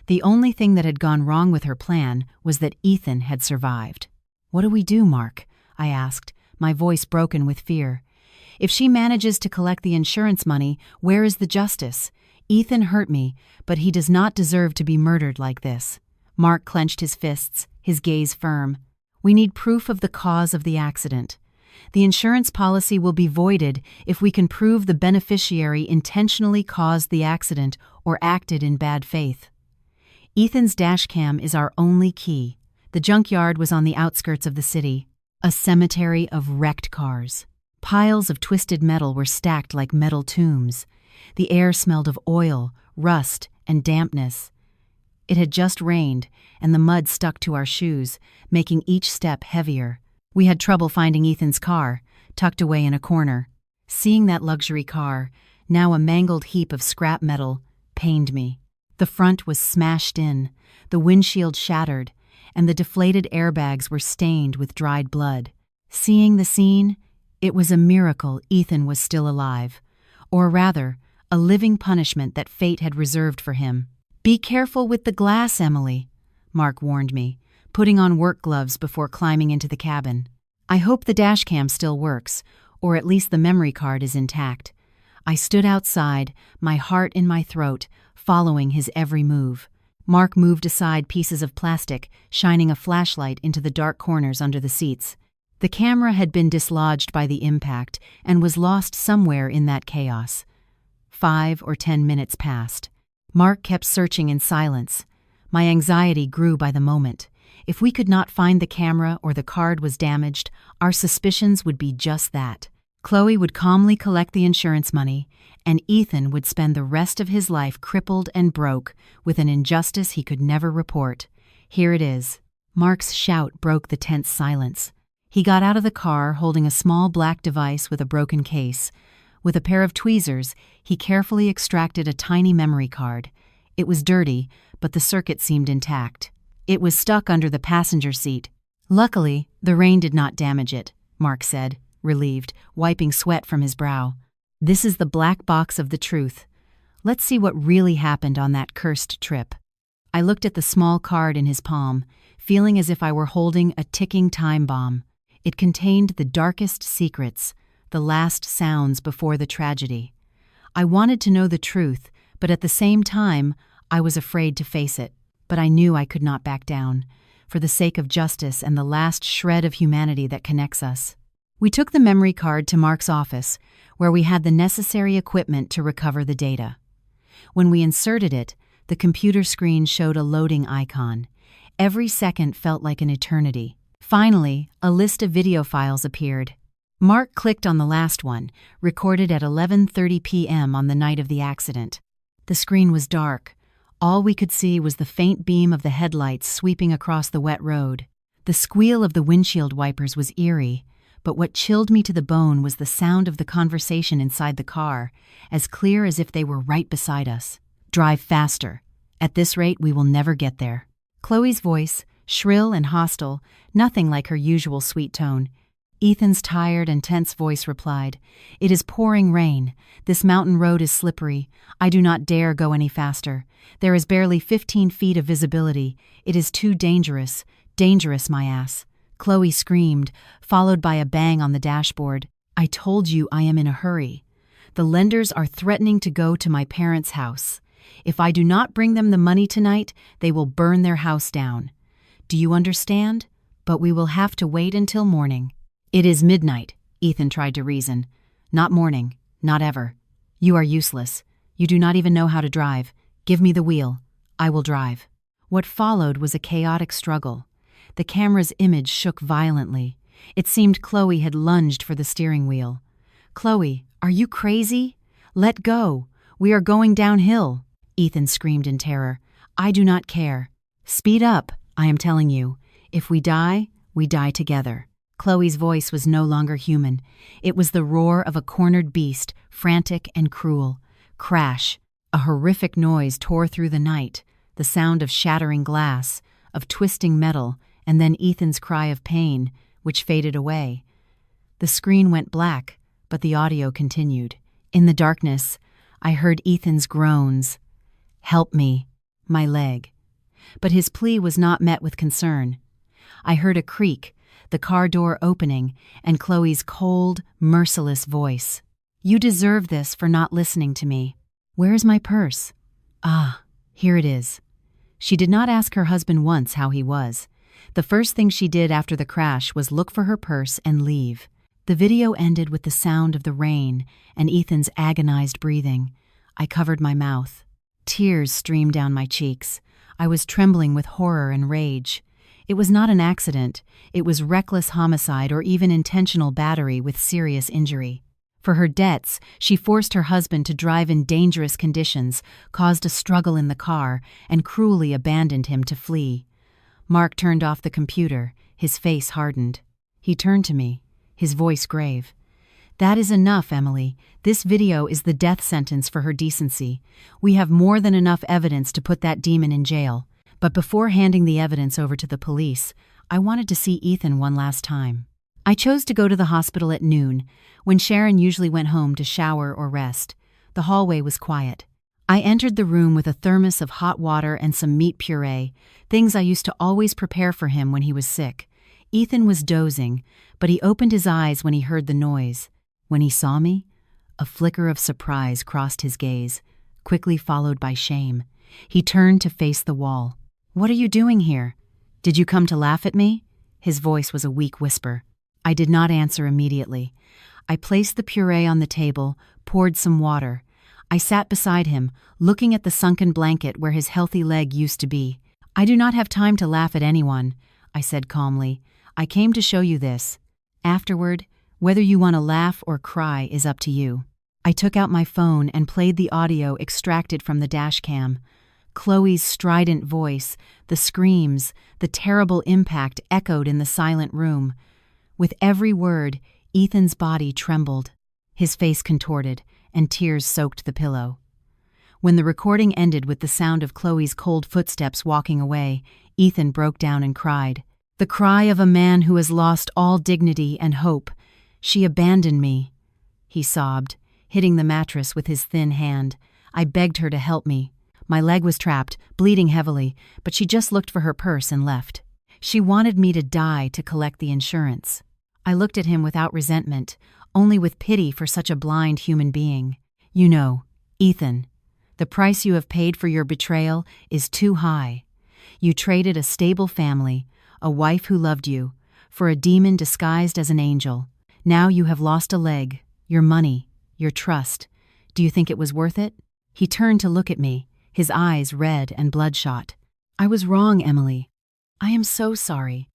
S1: The only thing that had gone wrong with her plan was that Ethan had survived. "What do we do, Mark?" I asked, my voice broken with fear. "If she manages to collect the insurance money, where is the justice? Ethan hurt me, but he does not deserve to be murdered like this." Mark clenched his fists, his gaze firm. "We need proof of the cause of the accident. The insurance policy will be voided if we can prove the beneficiary intentionally caused the accident or acted in bad faith. Ethan's dashcam is our only key." The junkyard was on the outskirts of the city, a cemetery of wrecked cars. Piles of twisted metal were stacked like metal tombs. The air smelled of oil, rust, and dampness. It had just rained, and the mud stuck to our shoes, making each step heavier. We had trouble finding Ethan's car, tucked away in a corner. Seeing that luxury car, now a mangled heap of scrap metal, pained me. The front was smashed in, the windshield shattered, and the deflated airbags were stained with dried blood. Seeing the scene, it was a miracle Ethan was still alive, or rather, a living punishment that fate had reserved for him. "Be careful with the glass, Emily," Mark warned me, putting on work gloves before climbing into the cabin. "I hope the dashcam still works, or at least the memory card is intact." I stood outside, my heart in my throat, following his every move. Mark moved aside pieces of plastic, shining a flashlight into the dark corners under the seats. The camera had been dislodged by the impact and was lost somewhere in that chaos. 5 or 10 minutes passed. Mark kept searching in silence. My anxiety grew by the moment. If we could not find the camera or the card was damaged, our suspicions would be just that. Chloe would calmly collect the insurance money, and Ethan would spend the rest of his life crippled and broke with an injustice he could never report. Here it is. Mark's shout broke the tense silence. He got out of the car holding a small black device with a broken case. With a pair of tweezers, he carefully extracted a tiny memory card. It was dirty, but the circuit seemed intact. It was stuck under the passenger seat. "Luckily, the rain did not damage it," Mark said, relieved, wiping sweat from his brow. "This is the black box of the truth. Let's see what really happened on that cursed trip." I looked at the small card in his palm, feeling as if I were holding a ticking time bomb. It contained the darkest secrets, the last sounds before the tragedy. I wanted to know the truth, but at the same time, I was afraid to face it. But I knew I could not back down, for the sake of justice and the last shred of humanity that connects us. We took the memory card to Mark's office, where we had the necessary equipment to recover the data. When we inserted it, the computer screen showed a loading icon. Every second felt like an eternity. Finally, a list of video files appeared. Mark clicked on the last one, recorded at 11:30 p.m. on the night of the accident. The screen was dark. All we could see was the faint beam of the headlights sweeping across the wet road. The squeal of the windshield wipers was eerie, but what chilled me to the bone was the sound of the conversation inside the car, as clear as if they were right beside us. "Drive faster. At this rate, we will never get there." Chloe's voice, shrill and hostile, nothing like her usual sweet tone. Ethan's tired and tense voice replied, "It is pouring rain. This mountain road is slippery. I do not dare go any faster. There is barely 15 feet of visibility. It is too dangerous. Dangerous, my ass." Chloe screamed, followed by a bang on the dashboard. "I told you I am in a hurry. The lenders are threatening to go to my parents' house. If I do not bring them the money tonight, they will burn their house down. Do you understand? But we will have to wait until morning." "It is midnight," Ethan tried to reason. "Not morning. Not ever. You are useless. You do not even know how to drive. Give me the wheel. I will drive." What followed was a chaotic struggle. The camera's image shook violently. It seemed Chloe had lunged for the steering wheel. "Chloe, are you crazy? Let go. We are going downhill," Ethan screamed in terror. "I do not care. Speed up, I am telling you. If we die together." Chloe's voice was no longer human. It was the roar of a cornered beast, frantic and cruel. Crash. A horrific noise tore through the night, the sound of shattering glass, of twisting metal, and then Ethan's cry of pain, which faded away. The screen went black, but the audio continued. In the darkness, I heard Ethan's groans. "Help me," my leg. But his plea was not met with concern. I heard a creak, the car door opening, and Chloe's cold, merciless voice. "You deserve this for not listening to me. Where is my purse?" "Ah, here it is." She did not ask her husband once how he was. The first thing she did after the crash was look for her purse and leave. The video ended with the sound of the rain and Ethan's agonized breathing. I covered my mouth. Tears streamed down my cheeks. I was trembling with horror and rage. It was not an accident. It was reckless homicide or even intentional battery with serious injury. For her debts, she forced her husband to drive in dangerous conditions, caused a struggle in the car, and cruelly abandoned him to flee. Mark turned off the computer, his face hardened. He turned to me, his voice grave. "That is enough, Emily. This video is the death sentence for her decency. We have more than enough evidence to put that demon in jail. But before handing the evidence over to the police, I wanted to see Ethan one last time." I chose to go to the hospital at noon, when Sharon usually went home to shower or rest. The hallway was quiet. I entered the room with a thermos of hot water and some meat puree, things I used to always prepare for him when he was sick. Ethan was dozing, but he opened his eyes when he heard the noise. When he saw me, a flicker of surprise crossed his gaze, quickly followed by shame. He turned to face the wall. "What are you doing here? Did you come to laugh at me?" His voice was a weak whisper. I did not answer immediately. I placed the puree on the table, poured some water. I sat beside him, looking at the sunken blanket where his healthy leg used to be. "I do not have time to laugh at anyone," I said calmly. "I came to show you this. Afterward, whether you want to laugh or cry is up to you." I took out my phone and played the audio extracted from the dash cam. Chloe's strident voice, the screams, the terrible impact echoed in the silent room. With every word, Ethan's body trembled. His face contorted, and tears soaked the pillow. When the recording ended with the sound of Chloe's cold footsteps walking away, Ethan broke down and cried. The cry of a man who has lost all dignity and hope. "She abandoned me," he sobbed, hitting the mattress with his thin hand. I begged her to help me. My leg was trapped, bleeding heavily, but she just looked for her purse and left. She wanted me to die to collect the insurance. I looked at him without resentment, only with pity for such a blind human being. "You know, Ethan, the price you have paid for your betrayal is too high. You traded a stable family, a wife who loved you, for a demon disguised as an angel. Now you have lost a leg, your money, your trust. Do you think it was worth it?" He turned to look at me, his eyes red and bloodshot. "I was wrong, Emily. I am so sorry.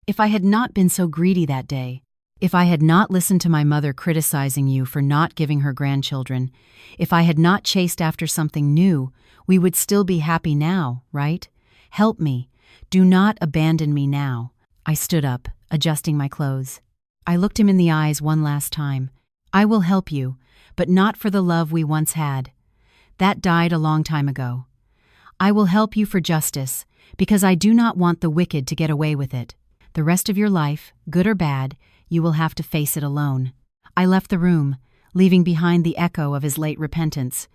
S1: If I had not been so greedy that day, if I had not listened to my mother criticizing you for not giving her grandchildren, if I had not chased after something new, we would still be happy now, right? Help me. Do not abandon me now." I stood up, adjusting my clothes. I looked him in the eyes one last time. "I will help you, but not for the love we once had. That died a long time ago. I will help you for justice, because I do not want the wicked to get away with it. The rest of your life, good or bad, you will have to face it alone." I left the room, leaving behind the echo of his late repentance.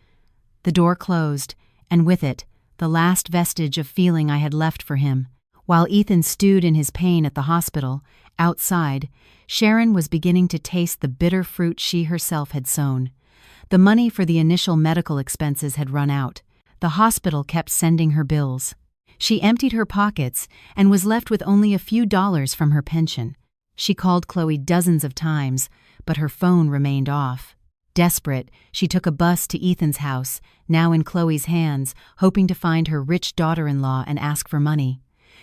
S1: The door closed, and with it, the last vestige of feeling I had left for him. While Ethan stewed in his pain at the hospital, outside, Sharon was beginning to taste the bitter fruit she herself had sown. The money for the initial medical expenses had run out. The hospital kept sending her bills. She emptied her pockets and was left with only a few dollars from her pension. She called Chloe dozens of times, but her phone remained off. Desperate, she took a bus to Ethan's house, now in Chloe's hands, hoping to find her rich daughter-in-law and ask for money.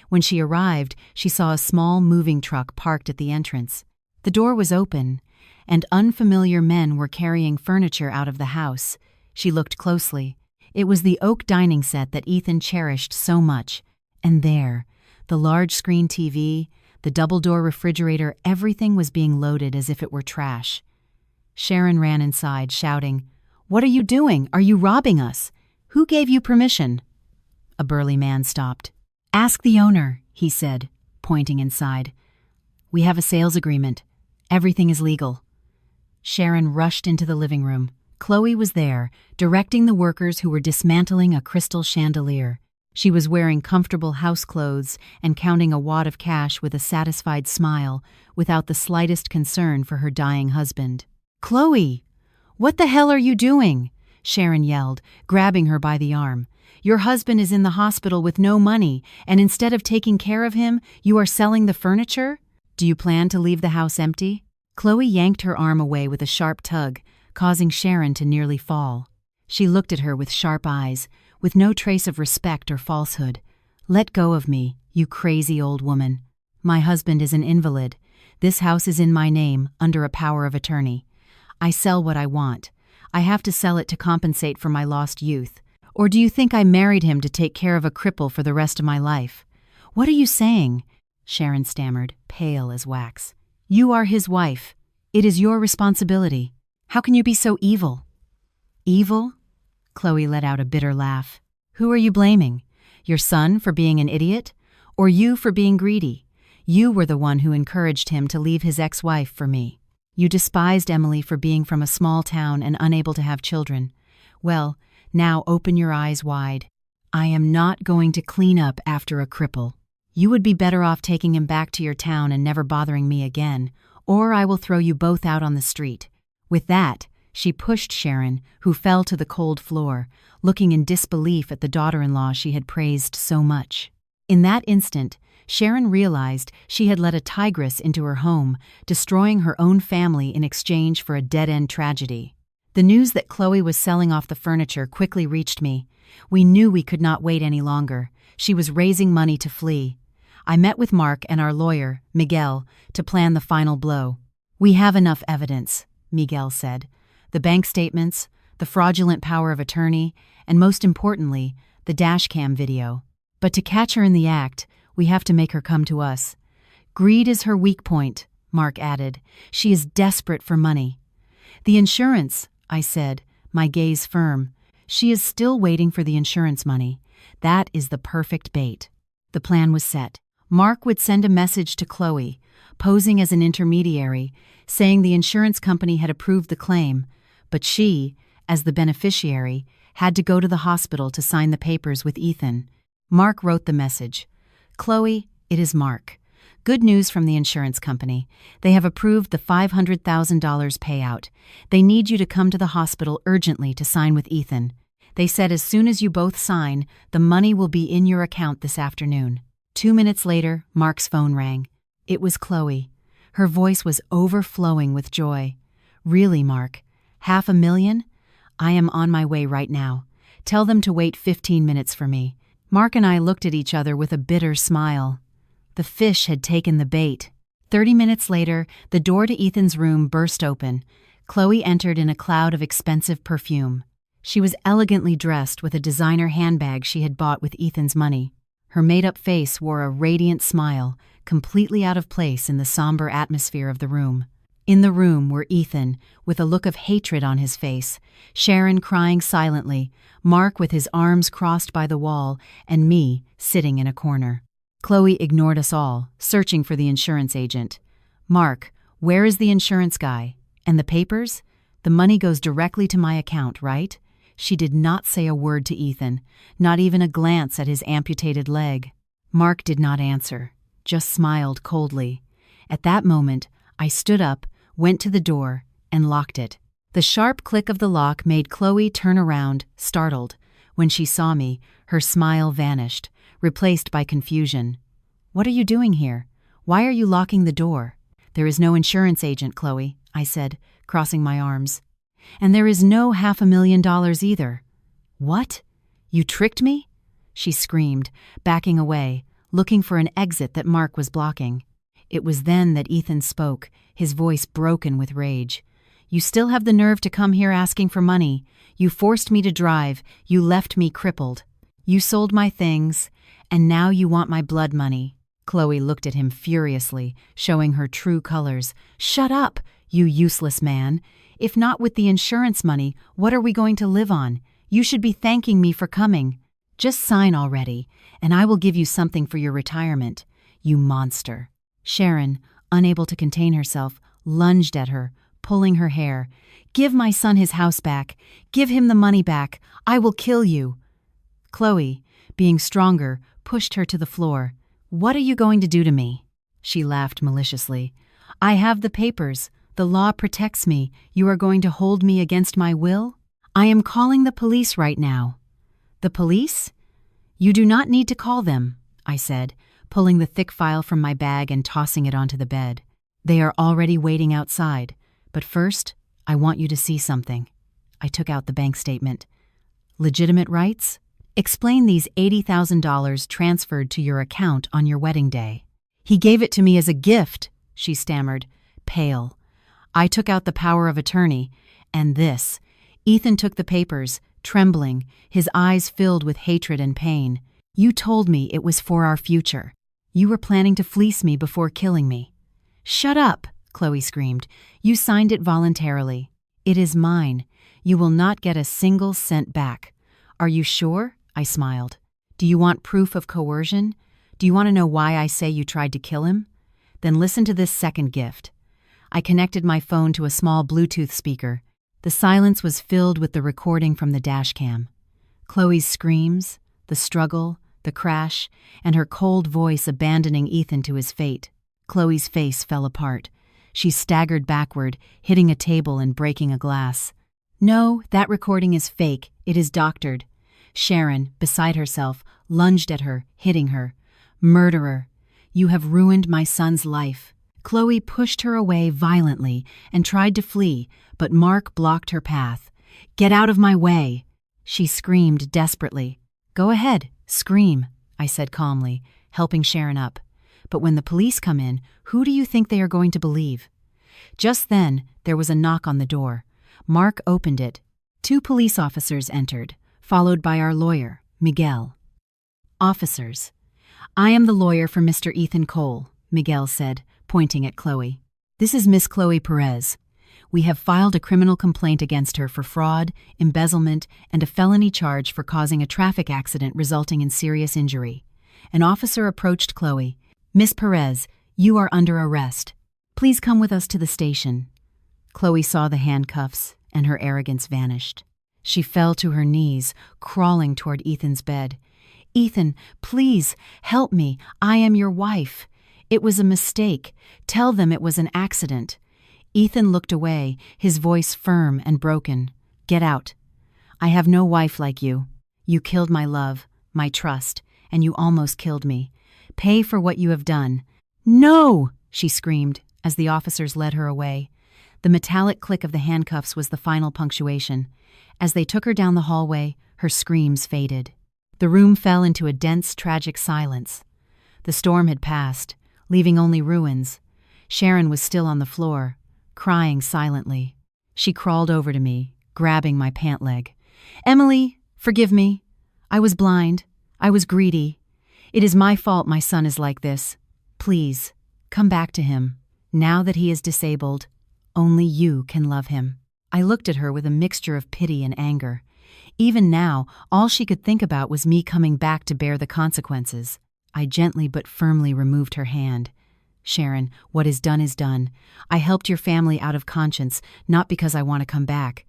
S1: When she arrived, she saw a small moving truck parked at the entrance. The door was open, and unfamiliar men were carrying furniture out of the house. She looked closely. It was the oak dining set that Ethan cherished so much. And there, the large-screen TV, the double-door refrigerator, everything was being loaded as if it were trash. Sharon ran inside, shouting, "What are you doing? Are you robbing us? Who gave you permission?" A burly man stopped. "Ask the owner," he said, pointing inside. "We have a sales agreement. Everything is legal." Sharon rushed into the living room. Chloe was there, directing the workers who were dismantling a crystal chandelier. She was wearing comfortable house clothes and counting a wad of cash with a satisfied smile, without the slightest concern for her dying husband. "Chloe! What the hell are you doing?" Sharon yelled, grabbing her by the arm. "Your husband is in the hospital with no money, and instead of taking care of him, you are selling the furniture? Do you plan to leave the house empty?" Chloe yanked her arm away with a sharp tug, causing Sharon to nearly fall. She looked at her with sharp eyes, with no trace of respect or falsehood. "Let go of me, you crazy old woman. My husband is an invalid. This house is in my name, under a power of attorney. I sell what I want. I have to sell it to compensate for my lost youth. Or do you think I married him to take care of a cripple for the rest of my life?" "What are you saying?" Sharon stammered, pale as wax. "You are his wife. It is your responsibility. How can you be so evil?" "Evil?" Chloe let out a bitter laugh. "Who are you blaming? Your son for being an idiot? Or you for being greedy? You were the one who encouraged him to leave his ex-wife for me. You despised Emily for being from a small town and unable to have children. Well, now open your eyes wide. I am not going to clean up after a cripple. You would be better off taking him back to your town and never bothering me again, or I will throw you both out on the street." With that, she pushed Sharon, who fell to the cold floor, looking in disbelief at the daughter-in-law she had praised so much. In that instant, Sharon realized she had let a tigress into her home, destroying her own family in exchange for a dead-end tragedy. The news that Chloe was selling off the furniture quickly reached me. We knew we could not wait any longer. She was raising money to flee. I met with Mark and our lawyer, Miguel, to plan the final blow. "We have enough evidence," Miguel said. "The bank statements, the fraudulent power of attorney, and most importantly, the dashcam video. But to catch her in the act, we have to make her come to us. Greed is her weak point," Mark added. "She is desperate for money." "The insurance," I said, my gaze firm. "She is still waiting for the insurance money. That is the perfect bait." The plan was set. Mark would send a message to Chloe, posing as an intermediary, saying the insurance company had approved the claim, but she, as the beneficiary, had to go to the hospital to sign the papers with Ethan. Mark wrote the message. "Chloe, it is Mark. Good news from the insurance company. They have approved the $500,000 payout. They need you to come to the hospital urgently to sign with Ethan. They said as soon as you both sign, the money will be in your account this afternoon." 2 minutes later, Mark's phone rang. It was Chloe. Her voice was overflowing with joy. "Really, Mark? $500,000? I am on my way right now. Tell them to wait 15 minutes for me." Mark and I looked at each other with a bitter smile. The fish had taken the bait. 30 minutes later, the door to Ethan's room burst open. Chloe entered in a cloud of expensive perfume. She was elegantly dressed with a designer handbag she had bought with Ethan's money. Her made-up face wore a radiant smile, completely out of place in the somber atmosphere of the room. In the room were Ethan, with a look of hatred on his face, Sharon crying silently, Mark with his arms crossed by the wall, and me sitting in a corner. Chloe ignored us all, searching for the insurance agent. "Mark, where is the insurance guy? And the papers? The money goes directly to my account, right?" She did not say a word to Ethan, not even a glance at his amputated leg. Mark did not answer, just smiled coldly. At that moment, I stood up, went to the door, and locked it. The sharp click of the lock made Chloe turn around, startled. When she saw me, her smile vanished, replaced by confusion. "What are you doing here? Why are you locking the door?" "There is no insurance agent, Chloe," I said, crossing my arms. "And there is no $500,000 either." "What? You tricked me?" she screamed, backing away, looking for an exit that Mark was blocking. It was then that Ethan spoke, his voice broken with rage. "You still have the nerve to come here asking for money. You forced me to drive. You left me crippled. You sold my things, and now you want my blood money." Chloe looked at him furiously, showing her true colors. "Shut up, you useless man. If not with the insurance money, what are we going to live on? You should be thanking me for coming. Just sign already, and I will give you something for your retirement. You monster." Sharon, unable to contain herself, lunged at her, pulling her hair. "Give my son his house back. Give him the money back. I will kill you." Chloe, being stronger, pushed her to the floor. "What are you going to do to me?" She laughed maliciously. "I have the papers. The law protects me. You are going to hold me against my will? I am calling the police right now." "The police?" "You do not need to call them," I said, pulling the thick file from my bag and tossing it onto the bed. "They are already waiting outside. But first, I want you to see something." I took out the bank statement. "Legitimate rights? Explain these $80,000 transferred to your account on your wedding day." "He gave it to me as a gift," she stammered, pale. I took out the power of attorney, and this. Ethan took the papers, trembling, his eyes filled with hatred and pain. "You told me it was for our future. You were planning to fleece me before killing me." "Shut up," Chloe screamed. "You signed it voluntarily. It is mine. You will not get a single cent back." "Are you sure?" I smiled. "Do you want proof of coercion? Do you want to know why I say you tried to kill him? Then listen to this second gift." I connected my phone to a small Bluetooth speaker. The silence was filled with the recording from the dashcam. Chloe's screams, the struggle, the crash, and her cold voice abandoning Ethan to his fate. Chloe's face fell apart. She staggered backward, hitting a table and breaking a glass. "No, that recording is fake. It is doctored." Sharon, beside herself, lunged at her, hitting her. "Murderer! You have ruined my son's life." Chloe pushed her away violently and tried to flee, but Mark blocked her path. "Get out of my way!" She screamed desperately. "Go ahead, scream," I said calmly, helping Sharon up. "But when the police come in, who do you think they are going to believe?" Just then, there was a knock on the door. Mark opened it. 2 police officers entered, followed by our lawyer, Miguel. "Officers, I am the lawyer for Mr. Ethan Cole," Miguel said, pointing at Chloe. "This is Miss Chloe Perez. We have filed a criminal complaint against her for fraud, embezzlement, and a felony charge for causing a traffic accident resulting in serious injury." An officer approached Chloe. "Miss Perez, you are under arrest. Please come with us to the station." Chloe saw the handcuffs, and her arrogance vanished. She fell to her knees, crawling toward Ethan's bed. "Ethan, please, help me. I am your wife. It was a mistake. Tell them it was an accident." Ethan looked away, his voice firm and broken. "Get out. I have no wife like you. You killed my love, my trust, and you almost killed me. Pay for what you have done." "No!" she screamed as the officers led her away. The metallic click of the handcuffs was the final punctuation. As they took her down the hallway, her screams faded. The room fell into a dense, tragic silence. The storm had passed, leaving only ruins. Sharon was still on the floor, crying silently. She crawled over to me, grabbing my pant leg. "Emily, forgive me. I was blind. I was greedy. It is my fault my son is like this. Please, come back to him. Now that he is disabled, only you can love him." I looked at her with a mixture of pity and anger. Even now, all she could think about was me coming back to bear the consequences. I gently but firmly removed her hand. "Sharon, what is done is done. I helped your family out of conscience, not because I want to come back.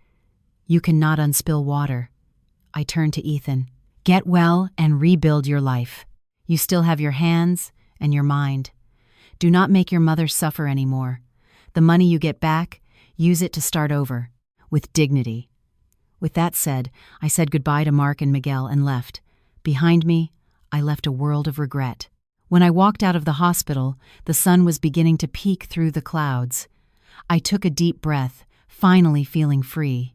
S1: You cannot unspill water." I turned to Ethan. "Get well and rebuild your life. You still have your hands and your mind. Do not make your mother suffer anymore. The money you get back, use it to start over, with dignity." With that said, I said goodbye to Mark and Miguel and left. Behind me, I left a world of regret. When I walked out of the hospital, the sun was beginning to peek through the clouds. I took a deep breath, finally feeling free.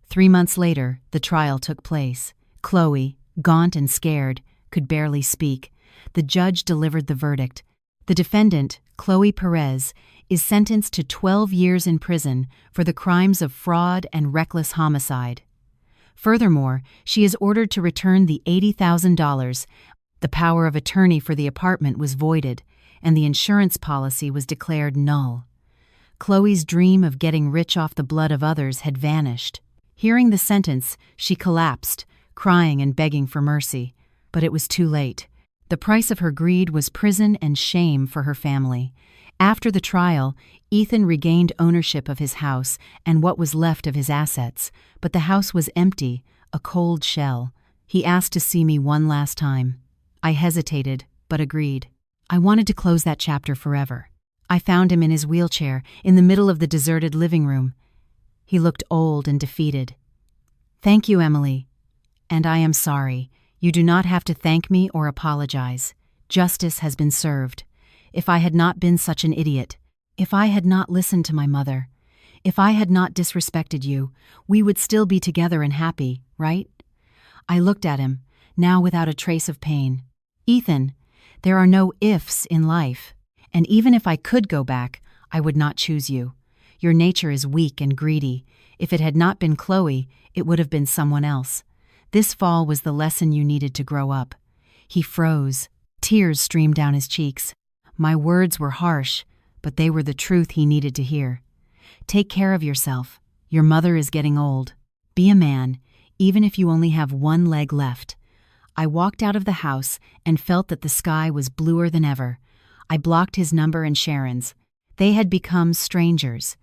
S1: 3 months later, the trial took place. Chloe, gaunt and scared, could barely speak. The judge delivered the verdict. The defendant, Chloe Perez, is sentenced to 12 years in prison for the crimes of fraud and reckless homicide. Furthermore, she is ordered to return the $80,000. The power of attorney for the apartment was voided, and the insurance policy was declared null. Chloe's dream of getting rich off the blood of others had vanished. Hearing the sentence, she collapsed, crying and begging for mercy. But it was too late. The price of her greed was prison and shame for her family. After the trial, Ethan regained ownership of his house and what was left of his assets, but the house was empty, a cold shell. He asked to see me one last time. I hesitated, but agreed. I wanted to close that chapter forever. I found him in his wheelchair, in the middle of the deserted living room. He looked old and defeated. "Thank you, Emily. And I am sorry. You do not have to thank me or apologize. Justice has been served. If I had not been such an idiot, if I had not listened to my mother, if I had not disrespected you, we would still be together and happy, right?" I looked at him, now without a trace of pain. "Ethan, there are no ifs in life. And even if I could go back, I would not choose you. Your nature is weak and greedy. If it had not been Chloe, it would have been someone else. This fall was the lesson you needed to grow up." He froze. Tears streamed down his cheeks. My words were harsh, but they were the truth he needed to hear. "Take care of yourself. Your mother is getting old. Be a man, even if you only have one leg left." I walked out of the house and felt that the sky was bluer than ever. I blocked his number and Sharon's. They had become strangers.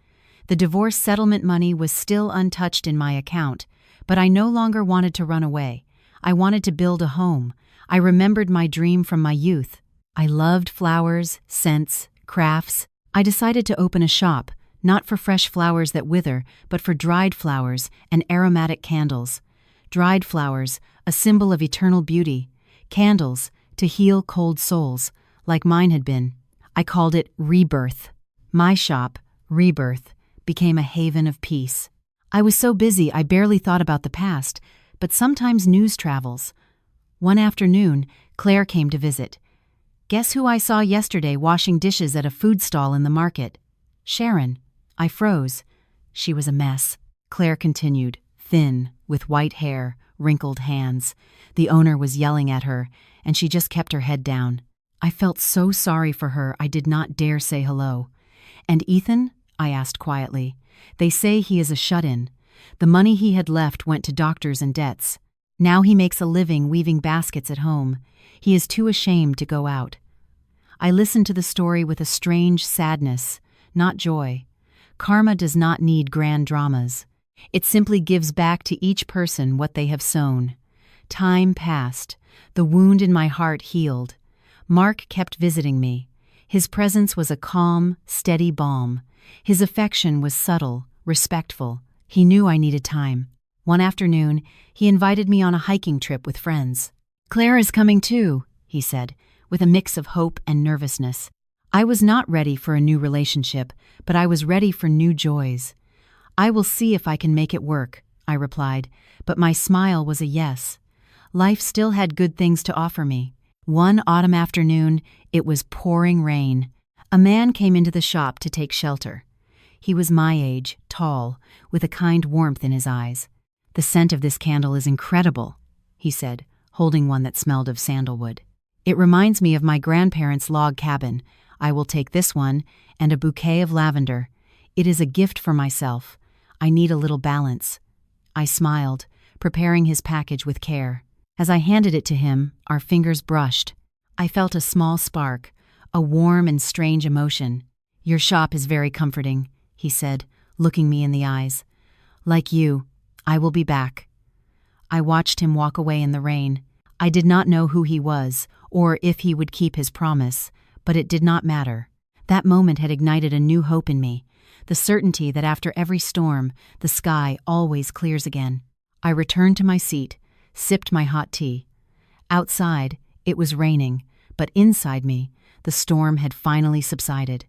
S1: The divorce settlement money was still untouched in my account, but I no longer wanted to run away. I wanted to build a home. I remembered my dream from my youth. I loved flowers, scents, crafts. I decided to open a shop, not for fresh flowers that wither, but for dried flowers and aromatic candles. Dried flowers, a symbol of eternal beauty. Candles, to heal cold souls, like mine had been. I called it Rebirth. My shop, Rebirth, became a haven of peace. I was so busy I barely thought about the past, but sometimes news travels. One afternoon, Claire came to visit. "Guess who I saw yesterday washing dishes at a food stall in the market?" "Sharon." I froze. She was a mess. Claire continued, thin, with white hair, wrinkled hands. The owner was yelling at her, and she just kept her head down. I felt so sorry for her I did not dare say hello. "And Ethan?" I asked quietly. "They say he is a shut-in. The money he had left went to doctors and debts. Now he makes a living weaving baskets at home. He is too ashamed to go out." I listened to the story with a strange sadness, not joy. Karma does not need grand dramas. It simply gives back to each person what they have sown. Time passed. The wound in my heart healed. Mark kept visiting me. His presence was a calm, steady balm. His affection was subtle, respectful. He knew I needed time. One afternoon, he invited me on a hiking trip with friends. "Claire is coming too," he said, with a mix of hope and nervousness. I was not ready for a new relationship, but I was ready for new joys. "I will see if I can make it work," I replied, but my smile was a yes. Life still had good things to offer me. One autumn afternoon, it was pouring rain. A man came into the shop to take shelter. He was my age, tall, with a kind warmth in his eyes. "The scent of this candle is incredible," he said, holding one that smelled of sandalwood. "It reminds me of my grandparents' log cabin. I will take this one and a bouquet of lavender. It is a gift for myself. I need a little balance." I smiled, preparing his package with care. As I handed it to him, our fingers brushed. I felt a small spark, a warm and strange emotion. "Your shop is very comforting," he said, looking me in the eyes. "Like you, I will be back." I watched him walk away in the rain. I did not know who he was, or if he would keep his promise, but it did not matter. That moment had ignited a new hope in me, the certainty that after every storm, the sky always clears again. I returned to my seat, sipped my hot tea. Outside, it was raining, but inside me, the storm had finally subsided.